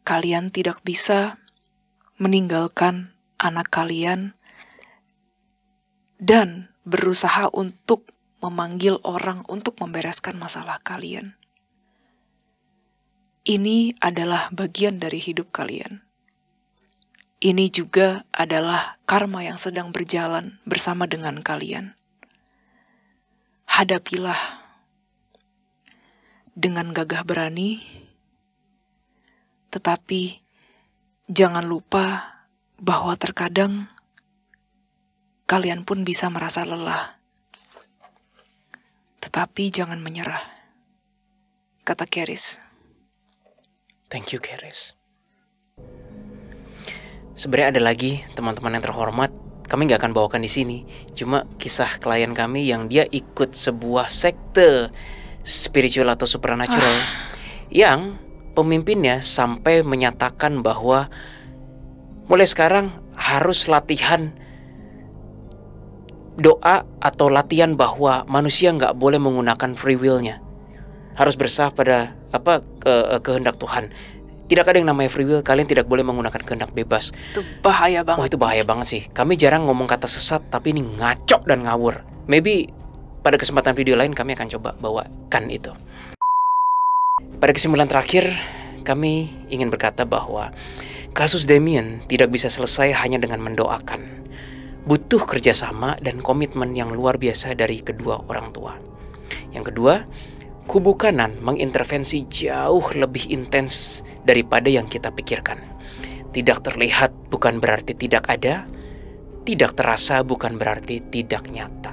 kalian tidak bisa meninggalkan anak kalian dan berusaha untuk memanggil orang untuk membereskan masalah kalian. Ini adalah bagian dari hidup kalian. Ini juga adalah karma yang sedang berjalan bersama dengan kalian. Hadapilah dengan gagah berani, tetapi jangan lupa bahwa terkadang kalian pun bisa merasa lelah. Tetapi jangan menyerah, kata Keris. Thank you, Keris. Sebenarnya ada lagi teman-teman yang terhormat. Kami nggak akan bawakan di sini. Cuma kisah klien kami yang dia ikut sebuah sekte spiritual atau supernatural yang pemimpinnya sampai menyatakan bahwa mulai sekarang harus latihan doa atau latihan bahwa manusia nggak boleh menggunakan free will-nya. Harus bersah pada kehendak Tuhan. Tidak ada yang namanya free will. Kalian tidak boleh menggunakan kehendak bebas. Itu bahaya banget. Wah, itu bahaya banget sih. Kami jarang ngomong kata sesat, tapi ini ngaco dan ngawur. Maybe pada kesempatan video lain kami akan coba bawakan itu. Pada kesimpulan terakhir, kami ingin berkata bahwa kasus Damien tidak bisa selesai hanya dengan mendoakan. Butuh kerjasama dan komitmen yang luar biasa dari kedua orang tua. Yang kedua, kubu kanan mengintervensi jauh lebih intens daripada yang kita pikirkan. Tidak terlihat bukan berarti tidak ada, tidak terasa bukan berarti tidak nyata.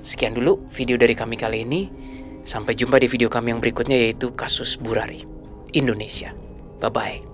Sekian dulu video dari kami kali ini. Sampai jumpa di video kami yang berikutnya, yaitu kasus Burari Indonesia. Bye-bye.